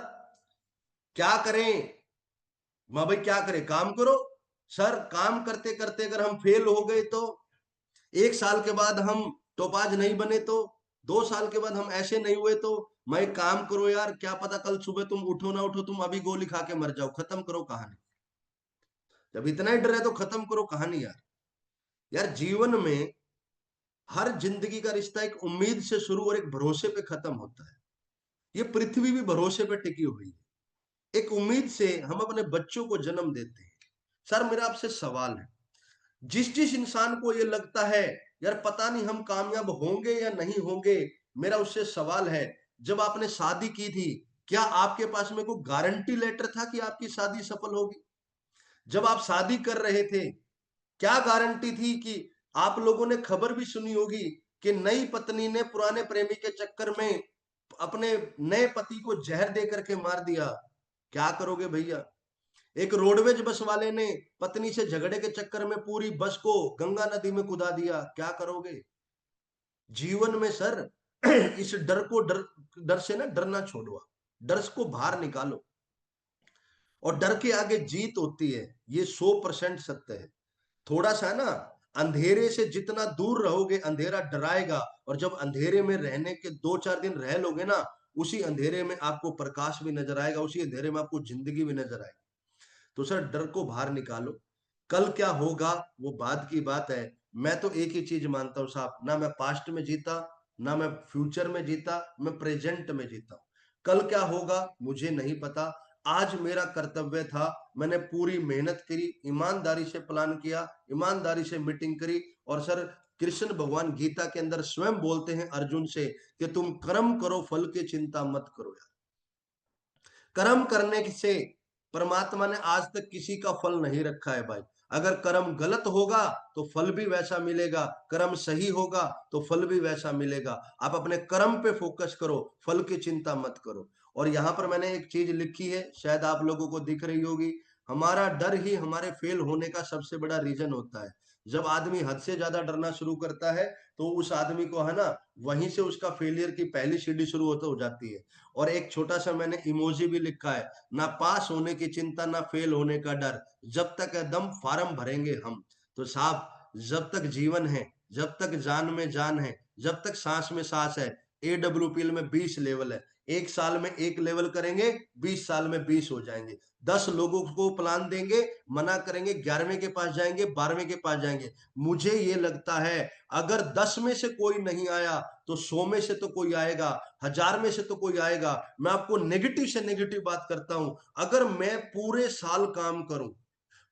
क्या करें, माँ भाई क्या करें, काम करो। सर काम करते करते अगर हम फेल हो गए तो, 1 साल के बाद हम टोपाज नहीं बने तो, 2 साल के बाद हम ऐसे नहीं हुए तो, मैं काम करो यार, क्या पता कल सुबह तुम उठो ना उठो, तुम अभी गोली खा के मर जाओ, खत्म करो कहानी। जब इतना ही डर है तो खत्म करो कहानी यार। यार जीवन में हर जिंदगी का रिश्ता एक उम्मीद से शुरू और एक भरोसे पे खत्म होता है। ये पृथ्वी भी भरोसे पे टिकी हुई है, एक उम्मीद से हम अपने बच्चों को जन्म देते हैं। सर मेरा आपसे सवाल है, जिस जिस इंसान को ये लगता है यार पता नहीं हम कामयाब होंगे या नहीं होंगे, मेरा उससे सवाल है, जब आपने शादी की थी क्या आपके पास में कोई गारंटी लेटर था कि आपकी शादी सफल होगी? जब आप शादी कर रहे थे क्या गारंटी थी कि, आप लोगों ने खबर भी सुनी होगी कि नई पत्नी ने पुराने प्रेमी के चक्कर में अपने नए पति को जहर दे करके मार दिया। क्या करोगे भैया? एक रोडवेज बस वाले ने पत्नी से झगड़े के चक्कर में पूरी बस को गंगा नदी में कुदा दिया। क्या करोगे? जीवन में सर इस डर से ना डरना छोड़ो, डर को बाहर निकालो और डर के आगे जीत होती है, ये 100% सत्य है। थोड़ा सा ना अंधेरे से जितना दूर रहोगे अंधेरा डराएगा, और जब अंधेरे में रहने के 2-4 दिन रह लोगे ना, उसी अंधेरे में आपको प्रकाश भी नजर आएगा, उसी अंधेरे में आपको जिंदगी भी नजर आएगी। तो सर डर को बाहर निकालो। कल क्या होगा वो बाद की बात है। मैं तो एक ही चीज मानता हूँ साहब, ना मैं पास्ट में जीता, ना मैं फ्यूचर में जीता, मैं प्रेजेंट में जीता हूँ। कल क्या होगा मुझे नहीं पता। आज मेरा कर्तव्य था, मैंने पूरी मेहनत करी, ईमानदारी से प्लान किया, ईमानदारी से मीटिंग करी। और सर कृष्ण भगवान गीता के अंदर स्वयं बोलते हैं अर्जुन से कि तुम कर्म करो, फल की चिंता मत करो यार। कर्म करने से परमात्मा ने आज तक किसी का फल नहीं रखा है भाई। अगर कर्म गलत होगा तो फल भी वैसा मिलेगा, कर्म सही होगा तो फल भी वैसा मिलेगा। आप अपने कर्म पे फोकस करो, फल की चिंता मत करो। और यहाँ पर मैंने एक चीज लिखी है, शायद आप लोगों को दिख रही होगी। हमारा डर ही हमारे फेल होने का सबसे बड़ा रीजन होता है। जब आदमी हद से ज्यादा डरना शुरू करता है तो उस आदमी को है ना, वहीं से उसका फेलियर की पहली सीढ़ी शुरू हो जाती है। और एक छोटा सा मैंने इमोजी भी लिखा है, ना पास होने की चिंता, ना फेल होने का डर, जब तक है दम फार्म भरेंगे हम। तो साहब जब तक जीवन है, जब तक जान में जान है, जब तक सांस में सांस है, AWPL में 20 लेवल है। एक साल में एक लेवल करेंगे, 20 साल में 20 हो जाएंगे। 10 लोगों को प्लान देंगे, मना करेंगे, 11वें के पास जाएंगे, 12वें के पास जाएंगे। मुझे ये लगता है अगर 10 में से कोई नहीं आया तो 100 में से तो कोई आएगा, 1000 में से तो कोई आएगा। मैं आपको नेगेटिव से नेगेटिव बात करता हूं। अगर मैं पूरे साल काम करूं,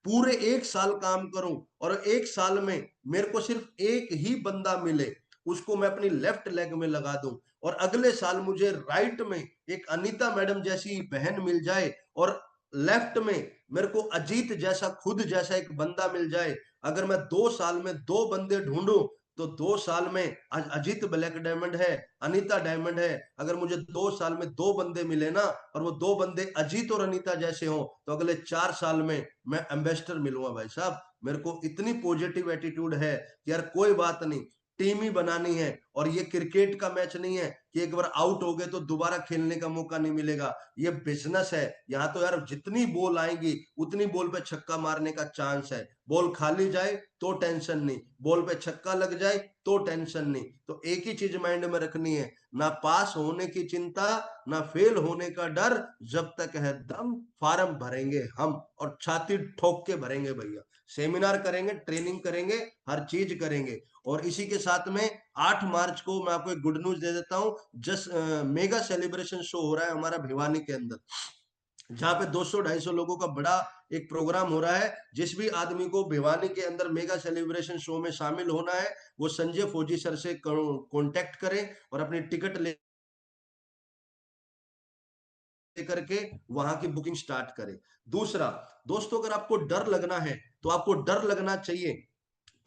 पूरे एक साल काम करूं, और एक साल में मेरे को सिर्फ एक ही बंदा मिले, उसको मैं अपनी लेफ्ट लेग में लगा दूं, और अगले साल मुझे राइट में एक अनीता मैडम जैसी बहन मिल जाए, और लेफ्ट में मेरे को अजीत जैसा, खुद जैसा एक बंदा मिल जाए। अगर मैं 2 साल में 2 बंदे ढूंढूं तो 2 साल में अजीत ब्लैक डायमंड है, अनीता डायमंड है। अगर मुझे 2 साल में 2 बंदे मिले ना, और वो 2 बंदे अजीत और अनीता जैसे हों, तो अगले 4 साल में मैं एम्बेसडर मिलूंगा भाई साहब। मेरे को इतनी पॉजिटिव एटीट्यूड है कि यार कोई बात नहीं, टीम ही बनानी है। और ये क्रिकेट का मैच नहीं है कि एक बार आउट हो गए तो दोबारा खेलने का मौका नहीं मिलेगा। ये बिजनेस है, यहाँ तो यार जितनी बॉल आएंगी उतनी बॉल पे छक्का मारने का चांस है। बॉल खाली जाए तो टेंशन नहीं, बॉल पे छक्का लग जाए तो टेंशन नहीं। तो एक ही चीज माइंड में रखनी है, ना पास होने की चिंता, ना फेल होने का डर, जब तक है दम फार्म भरेंगे हम, और छाती ठोक के भरेंगे भैया। सेमिनार करेंगे, ट्रेनिंग करेंगे, हर चीज करेंगे। और इसी के साथ में 8 मार्च को मैं आपको एक गुड न्यूज दे देता हूँ। जस्ट मेगा सेलिब्रेशन शो हो रहा है हमारा भिवानी के अंदर, जहाँ पे 200-250 लोगों का बड़ा एक प्रोग्राम हो रहा है। जिस भी आदमी को भिवानी के अंदर मेगा सेलिब्रेशन शो में शामिल होना है, वो संजय फौजी सर से कांटेक्ट करें और अपनी टिकट ले करके वहां की बुकिंग स्टार्ट करें। दूसरा दोस्तों, अगर आपको डर लगना है तो आपको डर लगना चाहिए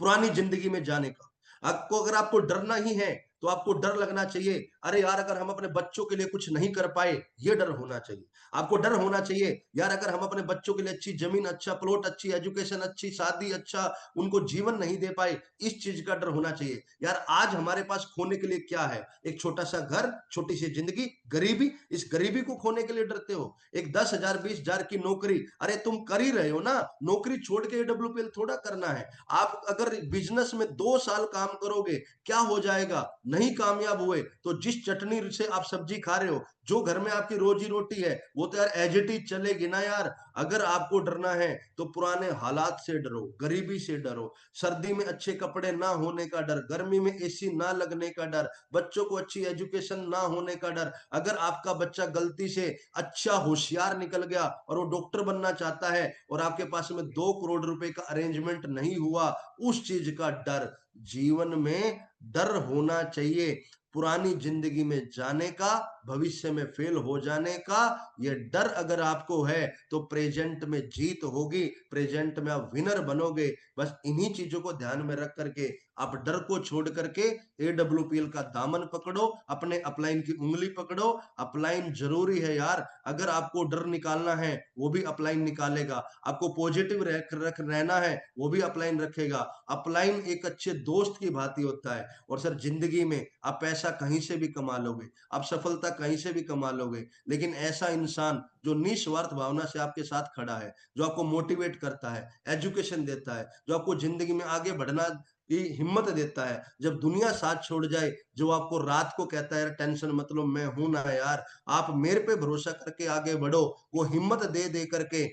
पुरानी जिंदगी में जाने का। आपको अगर आपको डरना ही है तो आपको डर लगना चाहिए, अरे यार अगर हम अपने बच्चों के लिए कुछ नहीं कर पाए, ये डर होना चाहिए। आपको डर होना चाहिए यार अगर हम अपने बच्चों के लिए अच्छी जमीन, अच्छा प्लॉट, अच्छी एजुकेशन, अच्छी शादी, अच्छा उनको जीवन नहीं दे पाए, इस चीज का डर होना चाहिए। यार आज हमारे पास खोने के लिए क्या है? एक छोटा सा घर, छोटी सी जिंदगी, गरीबी। इस गरीबी को खोने के लिए डरते हो? एक 10,000 20,000 की नौकरी, अरे तुम कर ही रहे हो ना, नौकरी छोड़ के AWPL थोड़ा करना है। आप अगर बिजनेस में 2 साल काम करोगे, क्या हो जाएगा? नहीं कामयाब हुए तो जिस चटनी से आप सब्जी खा रहे हो, जो घर में आपकी रोजी रोटी है, वो तो यार एज इट इज चलेगी ना यार। अगर आपको डरना है तो पुराने हालात से डरो, गरीबी से डरो, सर्दी में अच्छे कपड़े ना होने का डर, गर्मी में AC ना लगने का डर, बच्चों को अच्छी एजुकेशन ना होने का डर। अगर आपका बच्चा गलती से अच्छा होशियार निकल गया और वो डॉक्टर बनना चाहता है और आपके पास में 2 करोड़ रुपए का अरेंजमेंट नहीं हुआ, उस चीज का डर। जीवन में डर होना चाहिए पुरानी जिंदगी में जाने का, भविष्य में फेल हो जाने का। ये डर अगर आपको है तो प्रेजेंट में जीत होगी, प्रेजेंट में आप विनर बनोगे। बस इन्हीं चीजों को ध्यान में रख करके आप डर को छोड़ करके AWPL का दामन पकड़ो, अपने अपलाइन की उंगली पकड़ो। अपलाइन जरूरी है यार, अगर आपको डर निकालना है वो भी अपलाइन निकालेगा, आपको पॉजिटिव रहना है वो भी अपलाइन रखेगा। अपलाइन एक अच्छे दोस्त की भांति होता है। और सर जिंदगी में आप पैसा कहीं से भी कमा लोगे, आप सफलता कहीं से भी कमा लोगे, लेकिन ऐसा इंसान जो निस्वार्थ भावना से आपके साथ खड़ा है, जो आपको मोटिवेट करता है, एजुकेशन देता है, जो आपको जिंदगी में आगे बढ़ना की हिम्मत देता है, जब दुनिया साथ छोड़ जाए, जो आपको रात को कहता है टेंशन मतलब मैं हूं ना यार, आप मेरे पे भरोसा करके आगे बढ़ो, वो हिम्मत दे दे करके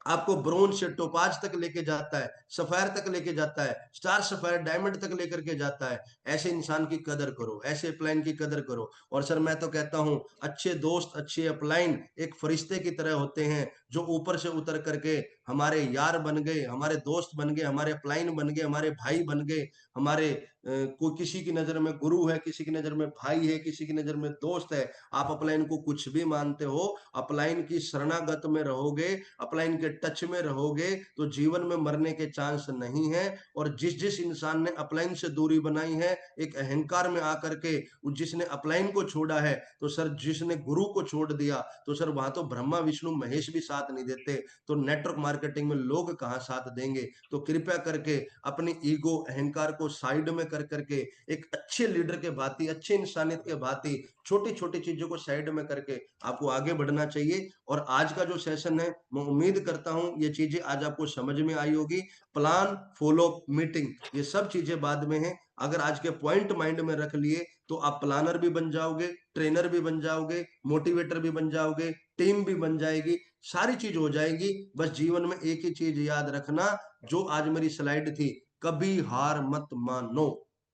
आपको ब्रोंज से टोपाज तक लेके जाता है, सफायर तक लेके जाता है, स्टार सफायर डायमंड तक लेकर के जाता है। ऐसे इंसान की कदर करो, ऐसे अपलाइन की कदर करो। और सर मैं तो कहता हूँ अच्छे दोस्त, अच्छे अपलाइन एक फरिश्ते की तरह होते हैं, जो ऊपर से उतर करके हमारे यार बन गए, हमारे दोस्त बन गए, हमारे अपलाइन बन गए, हमारे भाई बन गए, हमारे कोई किसी की नजर में गुरु है, किसी की नजर में भाई है, किसी की नजर में दोस्त है। आप अपलाइन को कुछ भी मानते हो, अपलाइन की शरणागत में रहोगे, अपलाइन के टच में रहोगे, तो जीवन में मरने के चांस नहीं है। और जिस जिस इंसान ने अपलाइन से दूरी बनाई है, एक अहंकार में आकर के जिसने अपलाइन को छोड़ा है, तो सर जिसने गुरु को छोड़ दिया, तो सर वहां तो ब्रह्मा विष्णु महेश भी साथ नहीं देते, तो नेटवर्क मार्केटिंग में लोग कहाँ साथ देंगे। तो कृपया करके अपनी ईगो अहंकार को साइड में कर करके एक अच्छे लीडर के भांति, अच्छे इंसानियत के भांति छोटी छोटी चीजों को साइड में करके आपको आगे बढ़ना चाहिए। और आज का जो सेशन है, मैं उम्मीद करता हूं ये चीजें आज आपको समझ में आई होगी। प्लान, फॉलो, मीटिंग, ये सब चीजें बाद में हैं। अगर आज के पॉइंट माइंड में रख लिए, तो आप प्लानर भी बन जाओगे, ट्रेनर भी बन जाओगे, मोटिवेटर भी बन जाओगे, टीम भी बन जाएगी, सारी चीज हो जाएगी। बस जीवन में एक ही चीज याद रखना, जो आज मेरी स्लाइड थी, कभी हार मत मानो।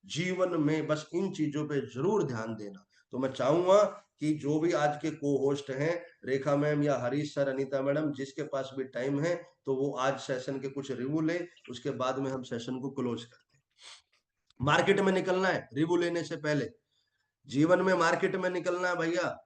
जीवन में बस इन चीजों पे जरूर ध्यान देना। तो मैं चाहूंगा कि जो भी आज के को होस्ट हैं, रेखा मैम या हरीश सर, अनीता मैडम, जिसके पास भी टाइम है, तो वो आज सेशन के कुछ रिव्यू ले, उसके बाद में हम सेशन को क्लोज करते हैं। मार्केट में निकलना है रिव्यू लेने से पहले, जीवन में मार्केट में निकलना है भैया।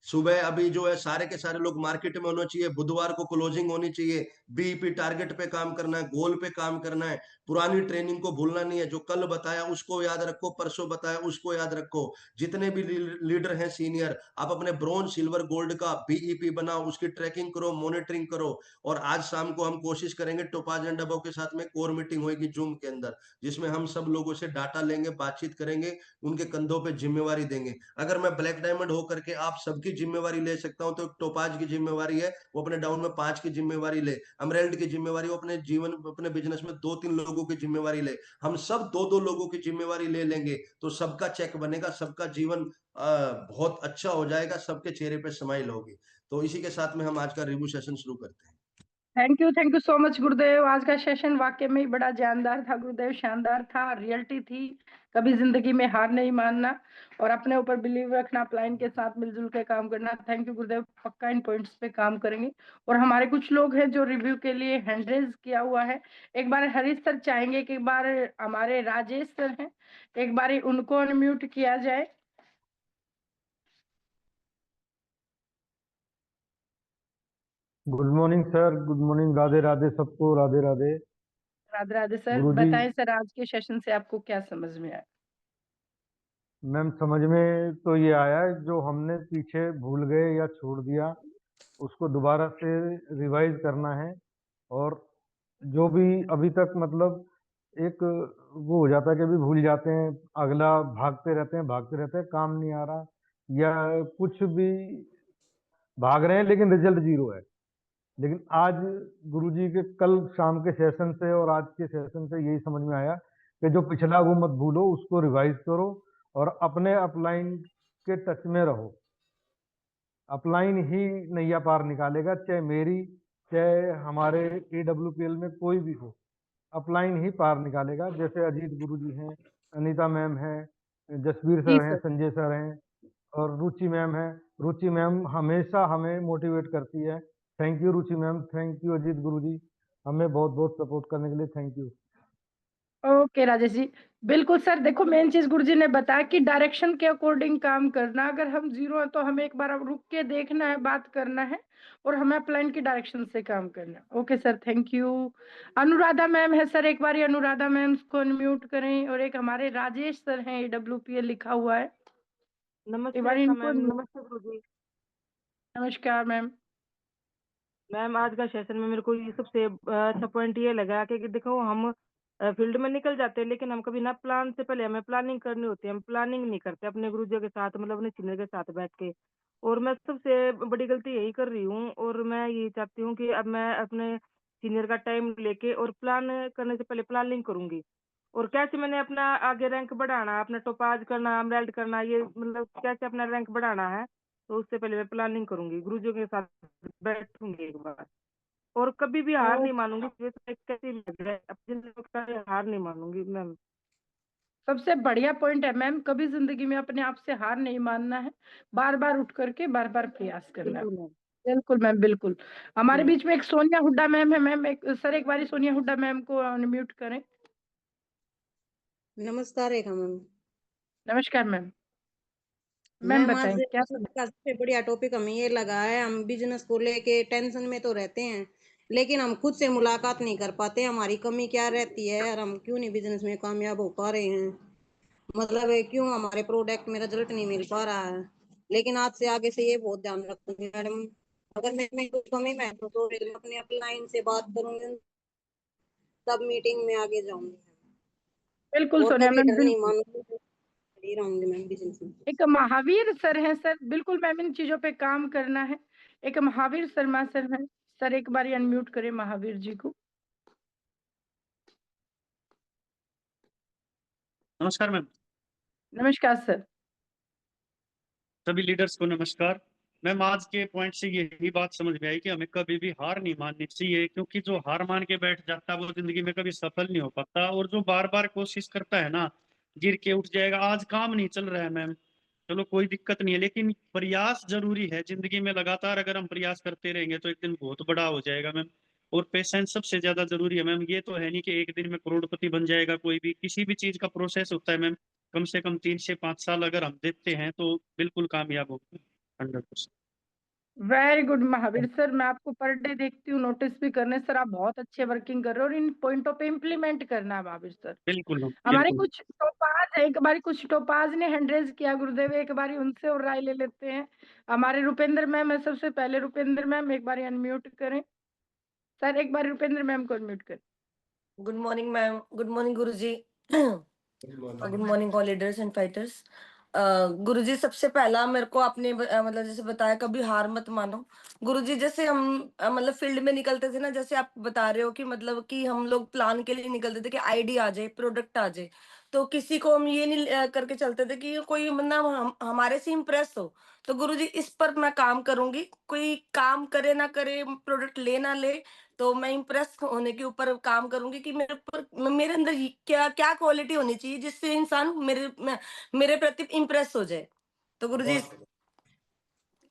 सुबह अभी जो है सारे के सारे लोग मार्केट में होना चाहिए, बुधवार को क्लोजिंग होनी चाहिए, बीईपी टारगेट पे काम करना है, गोल पे काम करना है। पुरानी ट्रेनिंग को भूलना नहीं है, जो कल बताया उसको याद रखो, परसों बताया उसको याद रखो। जितने भी लीडर हैं सीनियर, आप अपने ब्रोंज सिल्वर गोल्ड का बीईपी बनाओ, उसकी ट्रैकिंग करो, मॉनिटरिंग करो। और आज शाम को हम कोशिश करेंगे, टोपाज एंड अबव के साथ में कोर मीटिंग होगी जूम के अंदर, जिसमें हम सब लोगों से डाटा लेंगे, बातचीत करेंगे, उनके कंधों पे जिम्मेवारी देंगे। अगर मैं ब्लैक डायमंड होकर के आप सबकी जिम्मेवारी ले सकता हूं, तो टोपाज की जिम्मेवारी है वो अपने डाउन में 5 की जिम्मेवारी ले, एमराल्ड की जिम्मेवारी वो अपने जीवन, अपने बिजनेस में 2-3 लोगों की जिम्मेवारी ले, हम सब 2-2 लोगों की जिम्मेवारी ले लेंगे, तो सबका चेक बनेगा, सबका जीवन बहुत अच्छा हो जाएगा, सबके चेहरे पे स्माइल होगी। तो इसी के साथ में हम आज का रिव्यू सेशन शुरू करते हैं। थैंक यू सो मच गुरुदेव। आज का सेशन वाकई में ही बड़ा जानदार था गुरुदेव, शानदार था, रियलिटी थी। कभी जिंदगी में हार नहीं मानना और अपने ऊपर बिलीव रखना, प्लान के साथ मिलजुल के काम करना। थैंक यू गुरुदेव, पक्का इन पॉइंट्स पे काम करेंगे। और हमारे कुछ लोग हैं जो रिव्यू के लिए हैंड रेज किया हुआ है। एक बार हरीश सर चाहेंगे कि एक बार हमारे राजेश सर हैं, एक बार उनको अनम्यूट किया जाए। Good morning sir, good morning, Radhe Radhe सबको, राधे राधे। राधे राधे सर। गुरुजी, बताएं सर, आज के सेशन से आपको क्या समझ में आया? मैम समझ में तो ये आया, जो हमने पीछे भूल गए या छोड़ दिया उसको दोबारा से रिवाइज करना है। और जो भी अभी तक मतलब एक वो हो जाता है कि अभी भूल जाते हैं, अगला भागते रहते हैं, काम नहीं आ रहा या कुछ भी भाग रहे हैं लेकिन रिजल्ट जीरो है। लेकिन आज गुरुजी के कल शाम के सेशन से और आज के सेशन से यही समझ में आया कि जो पिछला वो मत भूलो, उसको रिवाइज करो और अपने अपलाइन के टच में रहो। अपलाइन ही नैया पार निकालेगा, चाहे मेरी चाहे हमारे AWPL में कोई भी हो, अपलाइन ही पार निकालेगा। जैसे अजीत गुरुजी हैं, अनीता मैम हैं, जसवीर जी सर हैं, सर। संजय सर हैं और रुचि मैम है। रुचि मैम हमेशा हमें मोटिवेट करती है। Thank you Ruchi ma'am, thank you Ajit guruji, हमें बहुत बहुत सपोर्ट करने के लिए thank you. Okay Rajesh ji, बिल्कुल सर। देखो मेन चीज गुरुजी ने बताया कि डायरेक्शन के अकॉर्डिंग काम करना। अगर हम जीरो है तो हमें एक बार अब रुक के देखना है, बात करना है और हमें प्लान की डायरेक्शन से काम करना है। Okay sir, thank you. Anuradha ma'am है सर, एक बार अनुराधा मैम को अनम्यूट करें। और एक हमारे राजेश सर हैं, AWPL लिखा हुआ है, एक नमस्ते बार रेखा इनको मैम, नमस्ते गुरुजी। नमस्कार मैम। मैम आज का सेशन में मेरे को ये सबसे अच्छा पॉइंट ये लगा कि देखो हम फील्ड में निकल जाते हैं, लेकिन हम कभी ना प्लान से पहले हमें प्लानिंग करनी होती है। हम प्लानिंग नहीं करते अपने गुरुजी के साथ, मतलब अपने सीनियर के साथ बैठ के। और मैं सबसे बड़ी गलती यही कर रही हूँ और मैं ये चाहती हूँ कि अब मैं अपने सीनियर का टाइम लेके और प्लान करने से पहले प्लानिंग करूंगी। और कैसे मैंने अपना आगे रैंक बढ़ाना, अपना टोपाज करना, एमराल्ड करना, ये मतलब कैसे अपना रैंक बढ़ाना है, तो उससे पहले मैं प्लानिंग करूंगी, गुरुजी के साथ बैठूंगी एक बार। और कभी भी हार तो नहीं मानूंगी, ये तो कैसी लग रहा है, अपनी जिंदगी में कभी हार नहीं मानूंगी मैम। सबसे बढ़िया पॉइंट है मैम, कभी जिंदगी में अपने आप से हार नहीं मानना है, बार बार उठ करके बार बार प्रयास करना है। बिल्कुल मैम। बिल्कुल मैम, बिल्कुल। हमारे हम्म। बीच में एक सोनिया हुड्डा मैम है। मैम एक सर, एक बारी सोनिया हुड्डा मैम को अनम्यूट करें। नमस्कार रेखा मैम। नमस्कार मैम। मैम मैम आज बताएं क्या बिजनेस समझ। का सबसे बढ़िया टॉपिक हमें ये लगा है, हम बिजनेस को लेके टेंशन में तो रहते हैं, लेकिन हम खुद से मुलाकात नहीं कर पाते, हमारी कमी क्या रहती है और हम क्यों नहीं बिजनेस में कामयाब हो पा रहे हैं। मतलब है क्यों हमारे प्रोडक्ट में रिजल्ट नहीं मिल पा रहा है। लेकिन आज से आगे से ये बहुत ध्यान रखूंगी मैडम, अगर मैं कुछ कमी महसूस हो रही है अपने अपलाइन से बात करूंगी, तब मीटिंग में आगे जाऊंगी बिल्कुल और सोनिया कभी मैम, डर नहीं बिल्कुल। मानूंगी, खड़ी रहूंगी मैं बिजनेस में। एक महावीर सर हैं सर, बिल्कुल मैम इन चीजों पे काम करना है। एक महावीर शर्मा सर हैं। सर एक बारी अनम्यूट करें महावीर जी को। नमस्कार मैम। नमस्कार सर। सभी लीडर्स को नमस्कार। मैम आज के पॉइंट से यही बात समझ में आई कि हमें कभी भी हार नहीं माननी चाहिए, क्योंकि जो हार मान के बैठ जाता है वो जिंदगी में कभी सफल नहीं हो पाता, और जो बार बार कोशिश करता है ना, गिर के उठ जाएगा। आज काम नहीं चल रहा है मैम, चलो कोई दिक्कत नहीं है, लेकिन प्रयास जरूरी है जिंदगी में। लगातार अगर हम प्रयास करते रहेंगे तो एक दिन बहुत बड़ा हो जाएगा मैम। और पेशेंस सबसे ज्यादा जरूरी है मैम। ये तो है नहीं कि एक दिन में करोड़पति बन जाएगा कोई भी, किसी भी चीज का प्रोसेस होता है मैम। कम से कम 3 से 5 साल अगर हम देते हैं तो बिल्कुल कामयाब होंगे 100%। वेरी गुड महावीर सर, मैं आपको पर डे देखती हूँ, नोटिस भी करने सर, आप बहुत अच्छे वर्किंग कर रहे हो और इन पॉइंटों पे इम्प्लीमेंट करना है महावीर सर। बिल्कुल मैम, हमारे बिल्कुल। कुछ टोपाज है, एक बारी कुछ टोपाज ने हैंड रेज किया गुरुदेव, एक बारी उनसे और राय ले लेते हैं। हमारे रुपेंद्र मैम है सबसे पहले। रुपेंद्र मैम एक बारी अनम्यूट करें। सर एक बारी रुपेंद्र मैम को अनम्यूट करें। Good morning ma'am, good morning guruji. Good morning all leaders and fighters. Guruji सबसे पहला मेरे को आपने मतलब जैसे बताया कभी हार मत मानो। गुरुजी जैसे हम मतलब फील्ड में निकलते थे ना, जैसे आप बता रहे हो कि मतलब कि हम लोग प्लान के लिए निकलते थे कि आइडिया आ जाए, प्रोडक्ट आ जाए, तो किसी को हम ये नहीं करके चलते थे कि कोई मतलब हमारे से इम्प्रेस हो। तो गुरुजी इस पर मैं काम करूंगी, कोई काम करे ना करे, प्रोडक्ट ले ना ले, तो मैं इम्प्रेस होने के ऊपर काम करूंगी कि मेरे अंदर क्या क्या क्वालिटी होनी चाहिए जिससे इंसान मेरे प्रति इम्प्रेस हो जाए। तो गुरुजी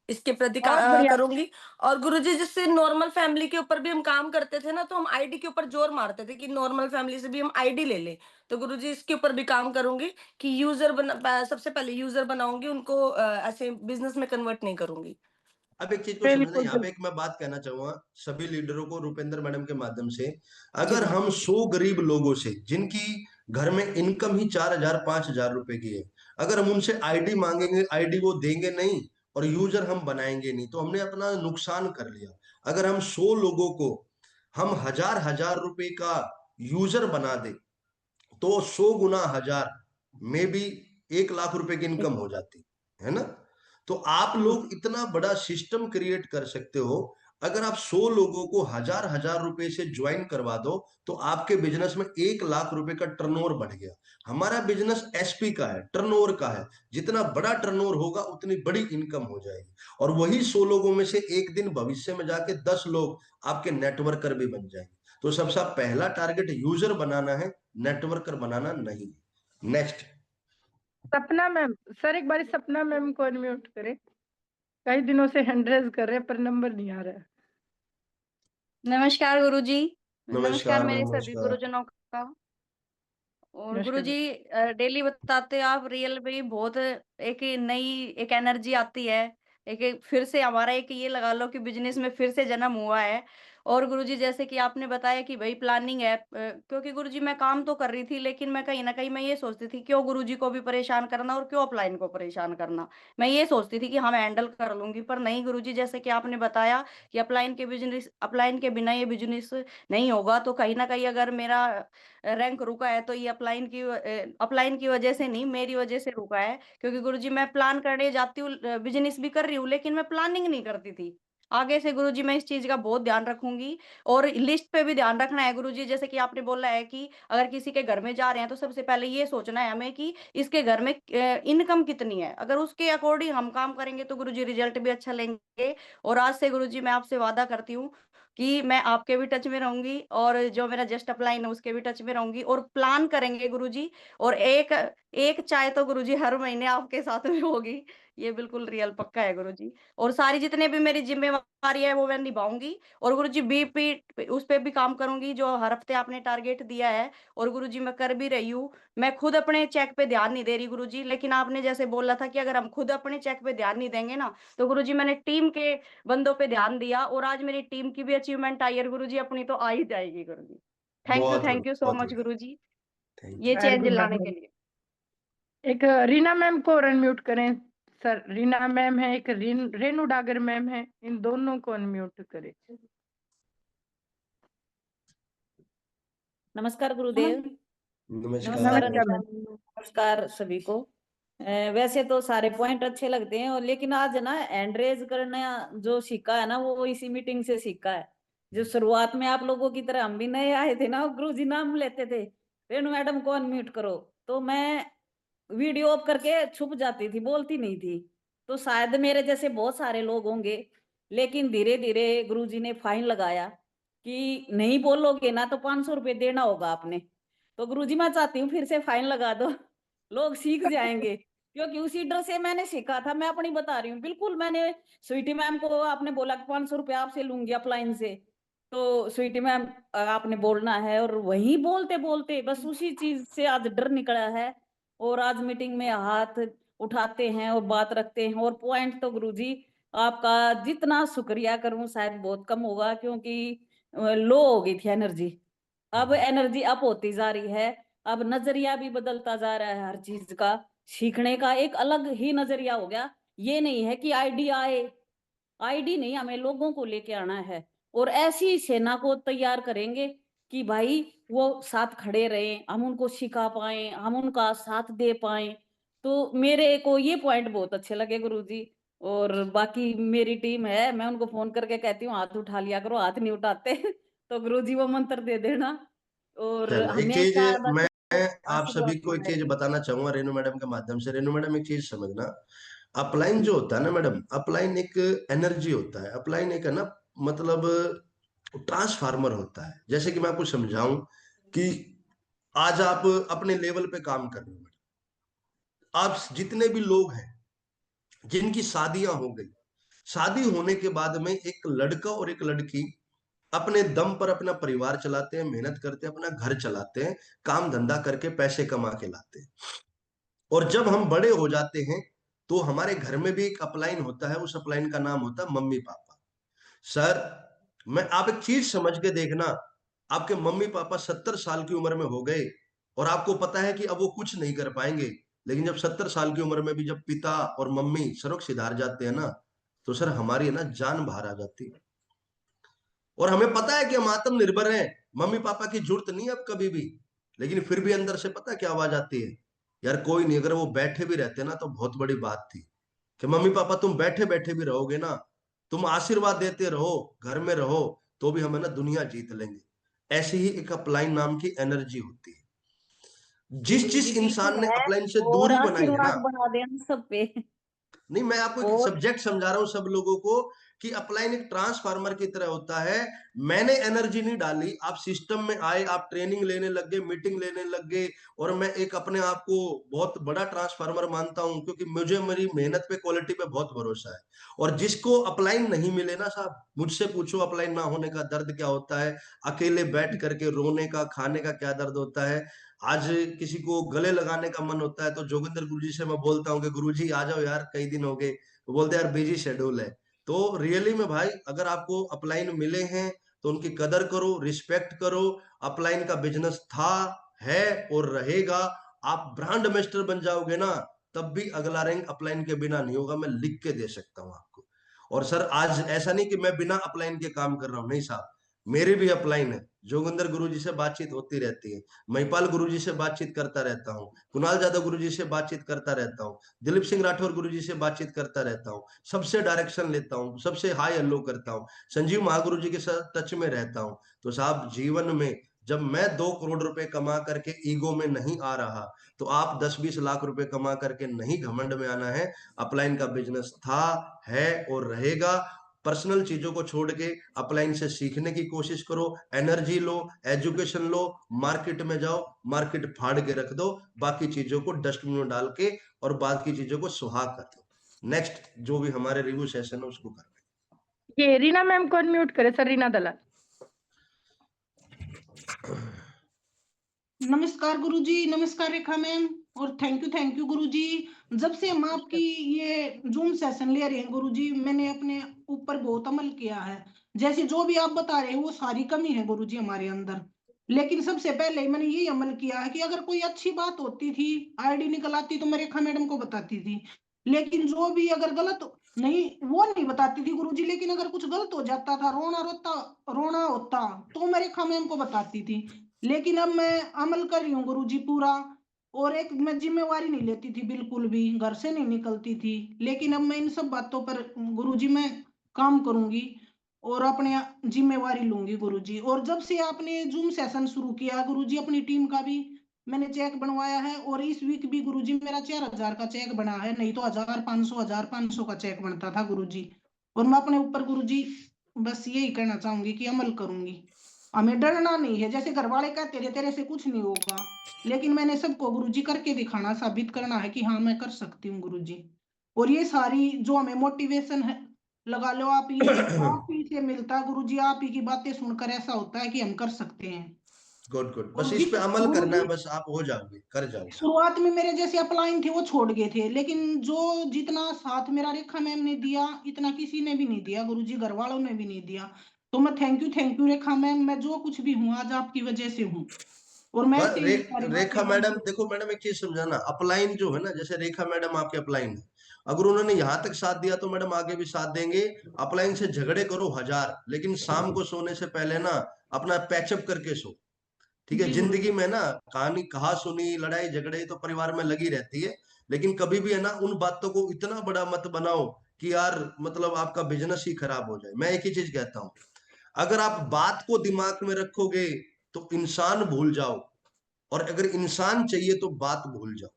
इसके प्रति बहुत बढ़िया। करूंगी। और गुरुजी जिससे नॉर्मल फैमिली के ऊपर भी हम काम करते थे ना, तो हम आईडी के ऊपर जोर मारते थे कि नॉर्मल फैमिली से भी हम आईडी ले ले। तो गुरुजी इसके ऊपर भी काम करूंगी कि सबसे पहले यूजर बनाऊंगी उनको, ऐसे बिजनेस में कन्वर्ट नहीं करूंगी। अब एक चीज को समझना, बिल्कुल यहाँ पे बिल्कुल। एक मैं बात कहना चाहूंगा सभी लीडरों को रुपेंद्र मैडम के माध्यम से। जी अगर हम 100 गरीब लोगों से, जिनकी घर में इनकम ही 4,000 5,000 रुपए की है, अगर हम उनसे आईडी मांगेंगे, आईडी वो देंगे नहीं और यूजर हम बनाएंगे नहीं, तो हमने अपना नुकसान कर लिया। अगर हम 100 लोगों को हम 1,000 1,000 रुपए का यूजर बना दे, तो 100 गुना 1,000 में भी 1 लाख रुपए की इनकम हो जाती है ना। तो आप लोग इतना बड़ा सिस्टम क्रिएट कर सकते हो। अगर आप 100 लोगों को 1,000 1,000 रुपए से ज्वाइन करवा दो, तो आपके बिजनेस में 1 लाख रुपए का टर्नओवर बढ़ गया। हमारा बिजनेस एसपी का है, टर्नओवर का है। जितना बड़ा टर्नओवर होगा उतनी बड़ी इनकम हो जाएगी। और वही 100 लोगों में से एक दिन भविष्य में जाके 10 लोग आपके नेटवर्कर भी बन जाएंगे। तो सबसे पहला टारगेट यूजर बनाना है, नेटवर्कर बनाना नहीं। नेक्स्ट। सपना मैम, सर एक बारी सपना मैम को अनम्यूट करें। कई दिनों से हैंड रेज कर रहे हैं पर नंबर नहीं आ रहा है। नमस्कार गुरुजी। नमस्कार नमस्कार मेरे मैम, सभी नमस्कार। गुरुजनों का। और नमस्कार गुरुजी डेली बताते आप रियल में बहुत एक नई एक एनर्जी आती है। एक फिर से हमारा एक ये लगा लो कि बिजनेस में फिर से जन्म हुआ है। और गुरुजी जैसे कि आपने बताया कि भाई प्लानिंग है, क्योंकि गुरुजी मैं काम तो कर रही थी, लेकिन मैं कहीं ना कहीं मैं ये सोचती थी क्यों गुरुजी को भी परेशान करना और क्यों अपलाइन को परेशान करना। मैं ये सोचती थी कि हम हैंडल कर लूंगी, पर नहीं गुरुजी, जैसे कि आपने बताया कि अपलाइन के बिना ये बिजनेस नहीं होगा। तो कहीं ना कहीं अगर मेरा रैंक रुका है तो ये अपलाइन की वजह से नहीं, मेरी वजह से रुका है। क्योंकि गुरुजी मैं प्लान करने जाती हूँ, बिजनेस भी कर रही हूँ, लेकिन मैं प्लानिंग नहीं करती थी। आगे से गुरुजी मैं इस चीज का बहुत ध्यान रखूंगी। और लिस्ट पे भी ध्यान रखना है गुरुजी, जैसे कि आपने बोला है कि अगर किसी के घर में जा रहे हैं तो सबसे पहले ये सोचना है हमें कि इसके घर में इनकम कितनी है। अगर उसके अकॉर्डिंग हम काम करेंगे तो गुरुजी रिजल्ट भी अच्छा लेंगे। और आज से गुरुजी मैं आपसे वादा करती हूँ कि मैं आपके भी टच में रहूँगी और जो मेरा जस्ट अपलाइन है उसके भी टच में रहूँगी और प्लान करेंगे गुरुजी। और एक चाय तो गुरुजी हर महीने आपके साथ में होगी। ये बिल्कुल रियल पक्का है गुरुजी। और सारी जितने भी मेरी ज़िम्मेवारी है वो मैं निभाऊँगी और गुरुजी बीपी उस पे भी काम करूँगी जो हर हफ्ते आपने टारगेट दिया है और गुरुजी मैं कर भी रही हूँ। मैं खुद अपने चेक पे ध्यान नहीं दे रही गुरुजी, लेकिन आपने जैसे बोला था कि अगर हम खुद अपने चेक पे ध्यान नहीं देंगे ना, तो गुरुजी मैंने टीम के बंदों पे ध्यान दिया और आज मेरी टीम की भी अचीवमेंट आई है गुरुजी, अपनी तो आ ही जाएगी गुरुजी। बहुत थैंक बढ़िया, यू सो बहुत मच बढ़िया। गुरुजी, थैंक ये यू। वेरी चेंज गुड लाने मैम। के लिए। एक रीना मैम को अनम्यूट करें सर। रीना मैम है, एक रेनू डागर मैम है, इन दोनों को अनम्यूट करें। नमस्कार गुरुदेव। नमस्कार। नमस्कार नमस्कार अनीता मैम। जी, नमस्कार सभी को। वैसे तो सारे पॉइंट अच्छे लगते हैं और लेकिन आज ना हैंड रेज करना जो सीखा है ना वो इसी मीटिंग से सीखा है। जो शुरुआत में आप लोगों की तरह हम भी नए आए थे ना, गुरु जी नाम लेते थे, रेणु मैडम को अनम्यूट करो, तो मैं वीडियो ऑफ करके छुप जाती थी, बोलती नहीं थी। तो शायद मेरे जैसे बहुत सारे लोग होंगे, लेकिन धीरे धीरे गुरुजी ने फाइन लगाया कि नहीं बोलोगे ना तो 500 रुपये देना होगा आपने। तो गुरुजी मैं चाहती हूँ फिर से फाइन लगा दो, लोग सीख जाएंगे, क्योंकि उसी डर से मैंने सीखा था। मैं अपनी बता रही हूँ, बिल्कुल मैंने स्वीटी मैम को आपने बोला कि 500 रुपये आपसे लूंगी अपलाइन से, तो स्वीटी मैम आपने बोलना है और वही बोलते बोलते बस उसी चीज से आज डर निकला है और आज मीटिंग में हाथ उठाते हैं और बात रखते हैं। और पॉइंट तो गुरुजी आपका जितना शुक्रिया करूं शायद बहुत कम होगा, क्योंकि लो हो गई थी एनर्जी, अब एनर्जी अप होती जा रही है। अब नजरिया भी बदलता जा रहा है, हर चीज का सीखने का एक अलग ही नजरिया हो गया। ये नहीं है कि आइडिया आए, आईडी नहीं, हमें लोगों को लेके आना है और ऐसी सेना को तैयार करेंगे कि भाई वो साथ खड़े रहे, हम उनको सिखा पाए, हम उनका साथ दे पाए। तो मेरे को ये पॉइंट बहुत अच्छे लगे गुरुजी। और बाकी मेरी टीम है, मैं उनको फोन करके कहती हूँ हाथ उठा लिया करो, हाथ नहीं उठाते तो गुरुजी वो मंत्र दे देना और चलो, एक चीज हमेशा बस मैं आप आशीर्वाद सभी को एक देना चीज रहेगा। बताना चाहूंगा रेनू मैडम के माध्यम से। रेनू मैडम, एक चीज समझना, अपलाइन जो होता है ना मैडम, अपलाइन एक एनर्जी होता है। अपलाइन एक है ना, मतलब ट्रांसफार्मर होता है। जैसे कि मैं आपको समझाऊं कि आज आप अपने लेवल पे काम कर रहे हो मैडम, आप जितने भी लोग हैं जिनकी शादियां हो गई, शादी होने के बाद में एक लड़का और एक लड़की अपने दम पर अपना परिवार चलाते हैं, मेहनत करते हैं, अपना घर चलाते हैं, काम धंधा करके पैसे कमा के लाते हैं। और जब हम बड़े हो जाते हैं तो हमारे घर में भी एक अपलाइन होता है, उस अपलाइन का नाम होता है मम्मी पापा। सर, मैं आप एक चीज समझ के देखना, आपके मम्मी पापा 70 साल की उम्र में हो गए और आपको पता है कि अब वो कुछ नहीं कर पाएंगे, लेकिन जब 70 साल की उम्र में भी जब पिता और मम्मी सड़क सिधार जाते हैं ना, तो सर हमारी है ना जान बाहर आ जाती है। और हमें पता है कि हम आत्मनिर्भर हैं, मम्मी पापा की जरूरत नहीं है अब कभी भी, लेकिन फिर भी अंदर से पता क्या आवाज आती है, यार कोई नहीं, अगर वो बैठे भी रहते ना तो बहुत बड़ी बात थी कि मम्मी पापा तुम बैठे बैठे भी रहोगे ना, तुम आशीर्वाद देते रहो, घर में रहो, तो भी हम है ना दुनिया जीत लेंगे। ऐसी ही एक अपलाइन नाम की एनर्जी होती है। जी जिस गुरुजी जिस बिल्कुल इंसान ने है, अपलाइन से और दूरी बनाई है ना, आशीर्वाद बढ़ा देना सब पे। नहीं, मैं आपको एक और सब्जेक्ट समझा रहा हूं सब लोगों को कि अपलाइन एक ट्रांसफार्मर की तरह होता है। मैंने एनर्जी नहीं डाली, आप सिस्टम में आए, आप ट्रेनिंग लेने लग गए, मीटिंग लेने लग गए, और मैं एक अपने आप को बहुत बड़ा ट्रांसफार्मर मानता हूं, क्योंकि मुझे मेरी मेहनत पे, क्वालिटी पे बहुत भरोसा है। और जिसको अपलाइन नहीं मिले ना साहब, मुझसे पूछो अपलाइन ना होने का दर्द क्या होता है, अकेले बैठ करके रोने का, खाने का क्या दर्द होता है। आज किसी को गले लगाने का मन होता है तो जोगिंदर गुरुजी से मैं बोलता हूँ कि गुरुजी आ जाओ यार, कई दिन हो गए, वो बोलते हैं यार बिजी शेड्यूल है। तो रियली में भाई, अगर आपको अपलाइन मिले हैं तो उनकी कदर करो, रिस्पेक्ट करो। अपलाइन का बिजनेस था, है और रहेगा। आप ब्रांड एम्बेसडर बन जाओगे ना, तब भी अगला रैंक अपलाइन के बिना नहीं होगा, मैं लिख के दे सकता हूँ आपको। और सर आज ऐसा नहीं कि मैं बिना अपलाइन के काम कर रहा हूँ, नहीं साहब, मेरे भी अपलाइन है। जोगिंदर गुरुजी से बातचीत होती रहती है, महिपाल गुरुजी से बातचीत करता रहता हूँ, कुणाल यादव गुरुजी से बातचीत करता रहता हूँ, दिलीप सिंह राठौर गुरुजी से बातचीत करता रहता हूँ, सबसे डायरेक्शन लेता हूँ, सबसे हाई हेलो करता हूँ, संजीव महागुरु जी के साथ टच में रहता हूँ। तो साहब जीवन में जब मैं 2 करोड़ रुपए कमा करके ईगो में नहीं आ रहा, तो आप 10-20 लाख रुपए कमा करके नहीं घमंड में आना है। अपलाइन का बिजनेस था, है और रहेगा। पर्सनल चीजों को छोड़ के अपलाइन से सीखने की कोशिश करो, एनर्जी लो, एजुकेशन लो, मार्केट में जाओ, मार्केट फाड़ के रख दो, बाकी चीजों को डस्टबिन में डाल के और बाकी चीजों को सुहाग कर दो। नेक्स्ट जो भी हमारे रिव्यू सेशन है उसको कर। ये रीना मैम को अनम्यूट करे सर, रीना दलाल। नमस्कार गुरुजी, नमस्कार रेखा मैम, और थैंक यू गुरुजी। जब से हम आपकी ये जूम सेशन ले रहे हैं गुरुजी, मैंने अपने ऊपर बहुत अमल किया है। जैसे जो भी आप बता रहे हैं वो सारी कमी है गुरुजी हमारे अंदर, लेकिन सबसे पहले मैंने यही अमल किया है कि अगर कोई अच्छी बात होती थी, आईडी निकल आती, तो मैं रेखा मैडम को बताती थी। लेकिन जो भी अगर गलत नहीं, वो नहीं बताती थी गुरुजी, लेकिन अगर कुछ गलत हो जाता था, रोना होता, तो मैं रेखा मैम को बताती थी। लेकिन अब मैं अमल कर रही हूँ गुरुजी पूरा, और एक मैं जिम्मेवारी नहीं लेती थी, बिल्कुल भी घर से नहीं निकलती थी। लेकिन अब मैं इन सब बातों पर गुरुजी मैं काम करूंगी और अपने जिम्मेवारी लूंगी गुरुजी। और जब से आपने जूम सेशन शुरू किया गुरुजी, अपनी टीम का भी मैंने चेक बनवाया है, और इस वीक भी गुरुजी मेरा 4000 का चेक बना है, नहीं तो 1500 का चेक बनता था गुरुजी। और मैं अपने ऊपर गुरुजी बस यही कहना चाहूंगी कि अमल करूंगी, हमें डरना नहीं है। जैसे घर वाले कहते थे तेरे से कुछ नहीं होगा, लेकिन मैंने सबको गुरुजी करके दिखाना, साबित करना है कि हाँ मैं कर सकती हूँ गुरुजी। और ये सारी जो हमें मोटिवेशन है, लगा लो आप, ये आप ही से मिलता गुरुजी, आप ही की बातें सुनकर ऐसा होता है कि हम कर सकते हैं। गुड गुड, और बस इस जिस पे अमल करना है, गुरुजी बस आप हो जाओगे, कर जाओगे। शुरुआत में मेरे जैसे अपलाइन थे वो छोड़ गए थे, लेकिन जो जितना साथ मेरा रेखा मैम ने दिया, इतना किसी ने भी नहीं दिया गुरुजी, घर वालों ने भी नहीं दिया। तो मैं थैंक यू रेखा मैम, मैं जो कुछ भी हूँ आज आपकी वजह से हूँ, और मैं ऐसे ही सारी रेखा बातें मैडम, देखो मैडम एक चीज समझाना, अपलाइन जो है ना, जैसे रेखा मैडम आपके अपलाइन है, अगर उन्होंने यहाँ तक साथ दिया तो मैडम आगे भी साथ देंगे। अपलाइन से झगड़े करो 1000, लेकिन शाम को सोने से पहले ना अपना पैचअप करके सो, ठीक है। जी गुरु जिंदगी में ना कहानी कहा सुनी, लड़ाई झगड़े तो परिवार में लगी रहती है, लेकिन कभी भी है ना उन बातों को इतना बड़ा मत बनाओ कि यार मतलब आपका बिजनेस ही खराब हो जाए। मैं एक ही चीज कहता हूँ, अगर आप बात को दिमाग में रखोगे तो इंसान भूल जाओ, और अगर इंसान चाहिए तो बात भूल जाओ।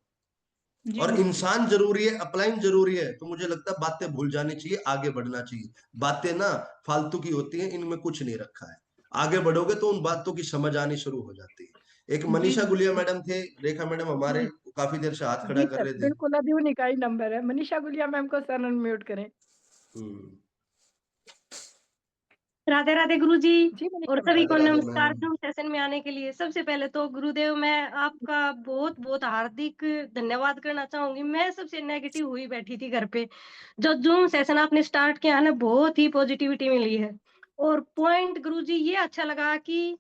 जी और गुरु जी। इंसान जरूरी है, अपलाइन जरूरी है, तो मुझे लगता है बातें भूल जानी चाहिए, आगे बढ़ना चाहिए। बातें ना फालतू की होती हैं, इनमें कुछ नहीं रखा है। आगे बढ़ोगे तो उन बातों की समझ आनी शुरू हो जाती है। एक जी मनीषा गुरु गुलिया जी। मैडम थे, रेखा मैडम हमारे काफी देर से हाथ खड़ा जी कर सर, रहे थे। बिल्कुल, अभी उन्हीं का ही नंबर है। मनीषा गुलिया मैम को सर अनम्यूट करें। हम्म। राधे राधे गुरुजी, जी और मनीषा सभी मैम। को राधे राधे नमस्कार मैम। जूम सेशन में आने के लिए। सबसे पहले तो गुरुदेव मैं आपका बहुत बहुत हार्दिक धन्यवाद करना चाहूंगी। मैं सबसे नेगेटिव हुई बैठी थी घर पे, जो जूम सेशन आपने स्टार्ट किया है ना, बहुत ही पॉजिटिविटी मिली है। और पॉइंट गुरुजी ये अच्छा लगा कि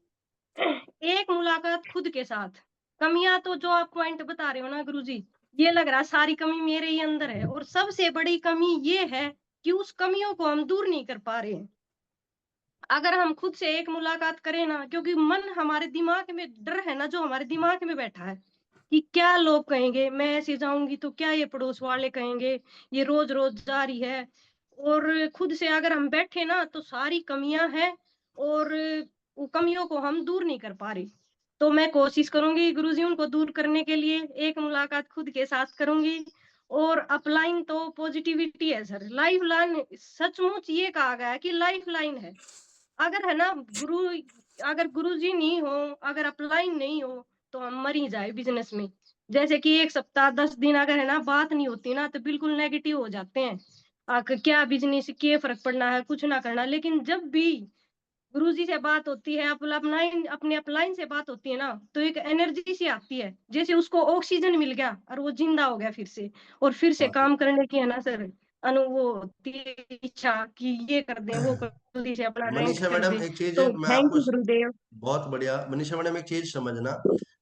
एक मुलाकात खुद के साथ। कमियां तो जो आप पॉइंट बता रहे हो ना गुरुजी, ये लग रहा है सारी कमी मेरे ही अंदर है, और सबसे बड़ी कमी ये है कि उस कमियों को हम दूर नहीं कर पा रहे हैं। अगर हम खुद से एक मुलाकात करें ना, क्योंकि मन हमारे दिमाग में, डर है ना जो हमारे दिमाग में बैठा है कि क्या लोग कहेंगे, मैं ऐसे जाऊंगी तो क्या ये पड़ोस वाले कहेंगे, ये रोज रोज जा रही है। और खुद से अगर हम बैठे ना तो सारी कमियां हैं, और वो कमियों को हम दूर नहीं कर पा रहे। तो मैं कोशिश करूंगी गुरुजी उनको दूर करने के लिए, एक मुलाकात खुद के साथ करूंगी। और अपलाइन तो पॉजिटिविटी है सर, लाइफ लाइन, सचमुच ये कहा गया है कि लाइफ लाइन है। अगर है ना गुरु, अगर गुरुजी नहीं हो, अगर अपलाइन नहीं हो, तो हम मर ही जाए बिजनेस में। जैसे कि एक सप्ताह 10 दिन अगर है ना बात नहीं होती ना, तो बिल्कुल नेगेटिव हो जाते हैं। क्या बिजनेस, क्या फर्क पड़ना है, कुछ ना करना। लेकिन जब भी गुरुजी से बात होती है, अपने अपलाइन से बात होती है ना, तो एक एनर्जी सी आती है, जैसे उसको ऑक्सीजन मिल गया और वो जिंदा हो गया फिर से, और फिर से काम करने की है ना सर वो होती है इच्छा कि ये कर दें, वो कर, जल्दी से अपना रैंक मनीषा कर मैडम दे। एक चीज तो मैं थैंक आपको, यू गुरुदेव। बहुत बढ़िया मनीषा मैडम, एक चीज समझना,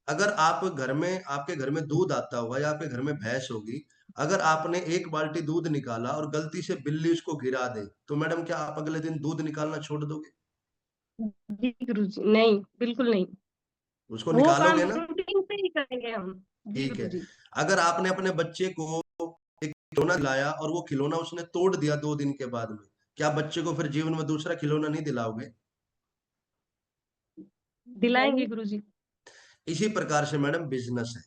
अगर आप घर में, आपके घर में दूध आता होगा या आपके घर में भैंस होगी, अगर आपने एक बाल्टी दूध निकाला और गलती से बिल्ली उसको गिरा दे, तो मैडम क्या आप अगले दिन दूध निकालना छोड़ दोगे? जी गुरुजी, नहीं बिल्कुल नहीं, उसको वो काम निकालोगे ना? रूटीन से ही करेंगे हम। जी ठीक है। गुरुजी। अगर आपने अपने बच्चे को एक खिलौना दिलाया और वो खिलौना उसने तोड़ दिया 2 दिन के बाद में, क्या बच्चे को फिर जीवन में दूसरा खिलौना नहीं दिलाओगे? दिलाएंगे गुरुजी। इसी प्रकार से मैडम बिजनेस है,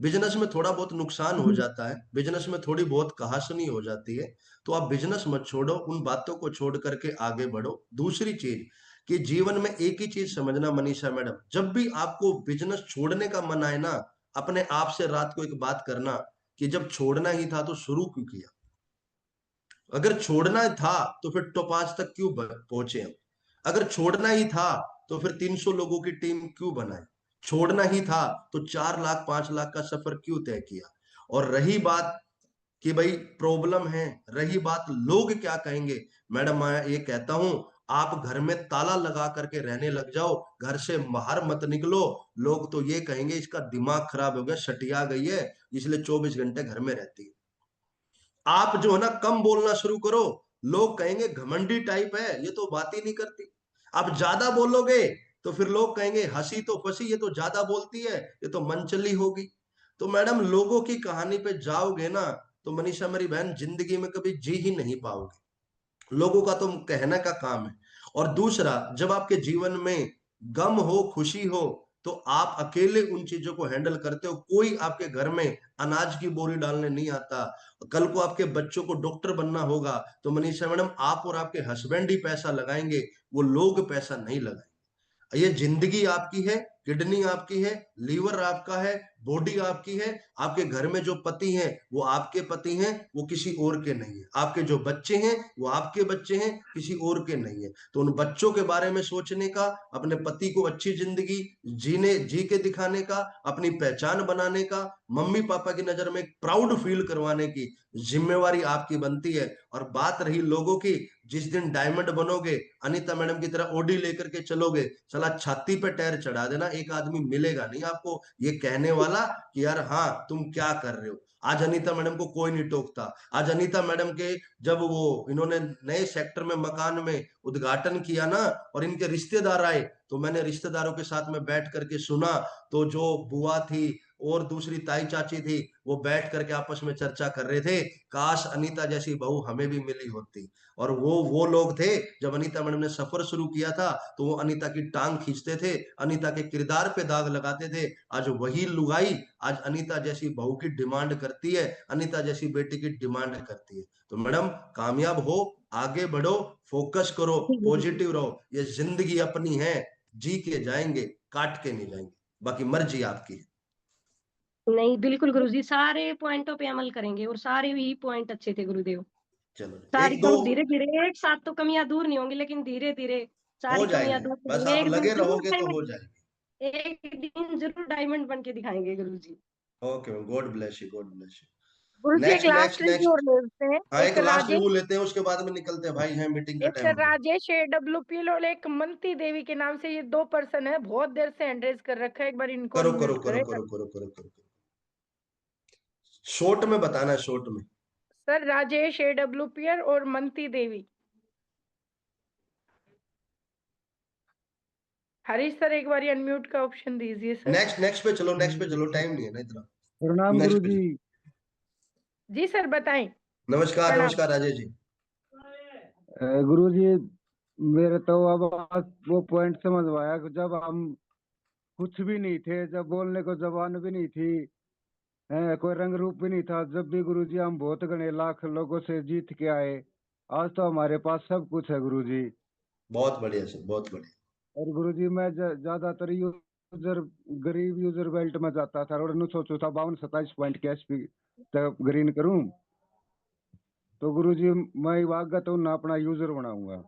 बिजनेस में थोड़ा बहुत नुकसान हो जाता है, बिजनेस में थोड़ी बहुत कहासुनी हो जाती है, तो आप बिजनेस मत छोड़ो, उन बातों को छोड़ करके आगे बढ़ो। दूसरी चीज कि जीवन में एक ही चीज समझना मनीषा मैडम, जब भी आपको बिजनेस छोड़ने का मन आए ना, अपने आप से रात को एक बात करना कि जब छोड़ना ही था तो शुरू क्यों किया। अगर छोड़ना था तो फिर टॉप 5 तक क्यों पहुंचे हम। अगर छोड़ना ही था तो फिर 300 लोगों की टीम क्यों बनाई। छोड़ना ही था तो 4 लाख 5 लाख का सफर क्यों तय किया। और रही बात कि भाई प्रॉब्लम है, रही बात लोग क्या कहेंगे, मैडम मैं ये कहता हूं आप घर में ताला लगा करके रहने लग जाओ, घर से बाहर मत निकलो। लोग तो ये कहेंगे इसका दिमाग खराब हो गया, सटिया गई है, इसलिए 24 घंटे घर में रहती है। आप जो है ना कम बोलना शुरू करो, लोग कहेंगे घमंडी टाइप है, ये तो बात ही नहीं करती। आप ज्यादा बोलोगे तो फिर लोग कहेंगे हंसी तो फंसी, ये तो ज्यादा बोलती है, ये तो मनचली होगी। तो मैडम लोगों की कहानी पे जाओगे ना तो मनीषा मेरी बहन जिंदगी में कभी जी ही नहीं पाओगे। लोगों का तो कहने का काम है। और दूसरा, जब आपके जीवन में गम हो खुशी हो तो आप अकेले उन चीजों को हैंडल करते हो, कोई आपके घर में अनाज की बोरी डालने नहीं आता। कल को आपके बच्चों को डॉक्टर बनना होगा तो मनीषा मैडम आप और आपके हस्बैंड ही पैसा लगाएंगे, वो लोग पैसा नहीं लगाएंगे। ये जिंदगी आपकी है, किडनी आपकी है, लीवर आपका है, बॉडी आपकी है। आपके घर में जो पति हैं वो आपके पति हैं, वो किसी और के नहीं है। आपके जो बच्चे हैं वो आपके बच्चे हैं, किसी और के नहीं है। तो उन बच्चों के बारे में सोचने का, अपने पति को अच्छी जिंदगी जी के दिखाने का, अपनी पहचान बनाने का, मम्मी पापा की नजर में प्राउड फील करवाने की जिम्मेवारी आपकी बनती है। और बात रही लोगों की, जिस दिन डायमंड बनोगे, अनीता मैडम की तरह ओडी लेकर के चलोगे, साला छाती पे टायर चढ़ा देना, एक आदमी मिलेगा नहीं आपको ये कहने वाला कि यार हाँ तुम क्या कर रहे हो। आज अनीता मैडम को कोई नहीं टोकता। आज अनीता मैडम के जब वो इन्होंने नए सेक्टर में मकान में उद्घाटन किया ना और इनके रिश्तेदार आए, तो मैंने रिश्तेदारों के साथ में बैठ करके सुना, तो जो बुआ थी और दूसरी ताई चाची थी वो बैठ करके आपस में चर्चा कर रहे थे, काश अनीता जैसी बहू हमें भी मिली होती। और वो लोग थे जब अनीता मैडम ने सफर शुरू किया था तो वो अनीता की टांग खींचते थे, अनीता के किरदार पे दाग लगाते थे। आज वही लुगाई आज अनीता जैसी बहू की डिमांड करती है, अनीता जैसी बेटी की डिमांड करती है। तो मैडम कामयाब हो, आगे बढ़ो, फोकस करो, पॉजिटिव रहो। ये जिंदगी अपनी है, जी के जाएंगे, काट के नहीं जाएंगे। बाकी मर्जी आपकी है। नहीं बिल्कुल गुरुजी, सारे पॉइंटों पे अमल करेंगे और सारे ही पॉइंट अच्छे थे गुरुदेव। चलो सारी एक दो कम धीरे धीरे, एक साथ तो कमियां दूर नहीं होंगी, लेकिन धीरे धीरे सारी हो कमियां जाएंगे, दूर बस करेंगे। आप एक दिन लगे जरूर रहोगे तो हो डायमंड, जाएंगे। एक दिन जरूर डायमंड बन के दिखाएंगे guruji. Okay ma'am, God bless you, God bless you. Guruji एक नेक्स्ट लास्ट नेक्स्ट रिव्यू और नेक्स्ट। ले लेते हैं। हाँ एक एक लास्ट राजेश, रिव्यू लेते हैं, उसके बाद में निकलते हैं भाई, है मीटिंग का एक टाइम हो गया। राजेश AWPL और एक मंती देवी के नाम से ये 2 पर्सन है, बहुत देर से हैंड रेज कर रखा है, एक बार इनको करो करो अनम्यूट करो करें। करो करो करो करो, शॉर्ट में बताना है, शॉर्ट में। सर राजेश AWPL और मंती देवी। हरीश सर एक बार अनम्यूट का ऑप्शन दीजिए सर। नेक्स्ट नेक्स्ट पे चलो, नेक्स्ट पे चलो, टाइम नहीं है ना इतना। प्रणाम नेक्स्ट पे गुरुजी। जी सर बताएं। नमस्कार प्रणाम। नमस्कार राजेश जी। गुरुजी मेरे तो अब आज वो पॉइंट समझ में आया कि जब हम कुछ भी नहीं थे, जब बोलने को जबान भी नहीं थी, कोई रंग रूप भी नहीं था, जब भी गुरुजी हम बहुत घने लाख लोगों से जीत के आए, आज तो हमारे पास सब कुछ है गुरुजी। बहुत बढ़िया सर, बहुत बढ़िया। और गुरुजी मैं ज्यादातर यूजर, गरीब यूजर बेल्ट में जाता था और सोचो था 52-27 पॉइंट के एसपी तक ग्रीन करूं, तो गुरुजी मैं वागत हूं ना अपना यूजर बनाऊंगा।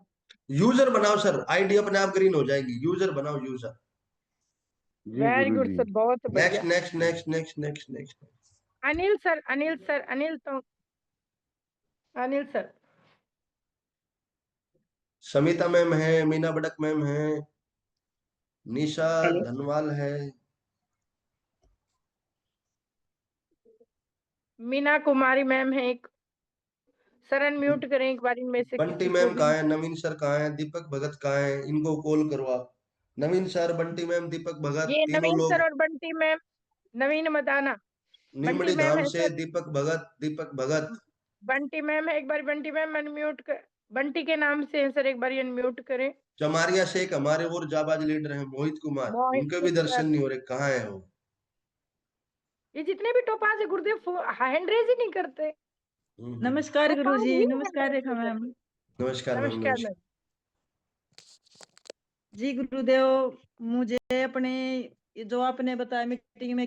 यूजर बनाओ सर, आईडी अपने आप ग्रीन हो जाएगी, यूजर बनाओ यूजर। वेरी गुड सर, बहुत बढ़िया। Next next next next next next. Anil sir, Anil sir, Anil तो अनिल सर। समिता मैम है, मीना बड़क मैम है, निशा हेलो। धनवाल है, मीना कुमारी मैम है एक। सर अनम्यूट करें एक बार इनमें से बंटी किसी को मैम भी। कहाँ है, नवीन सर कहाँ है, दीपक भगत कहाँ है, इनको कॉल करो आप। नवीन सर, बंटी मैम, दीपक भगत, ये तीनों नवीन सर लोग। और बंटी मैम, नवीन मदाना। बंटी निमड़ी मैम धाम है से सर, दीपक भगत, दीपक भगत। बंटी मैम है, एक बार बंटी मैम अनम्यूट कर, बंटी के नाम से है सर, एक बार अनम्यूट करें। चमारिया से एक हमारे और जाबाज लीडर हैं मोहित कुमार, मोहित उनके भी सर, दर्शन नहीं हो रहे, कहाँ है वो। ये जितने भी टोपाज है गुरुदेव हैंड रेज ही नहीं करते। नमस्कार टोपाज गुरुजी, ही नमस्कार hand raise रेखा नहीं मैम। करते। नमस्कार मैम, नमस्कार नमस्कार। मैम। जी गुरुदेव, मुझे अपने जो आपने बताया मीटिंग में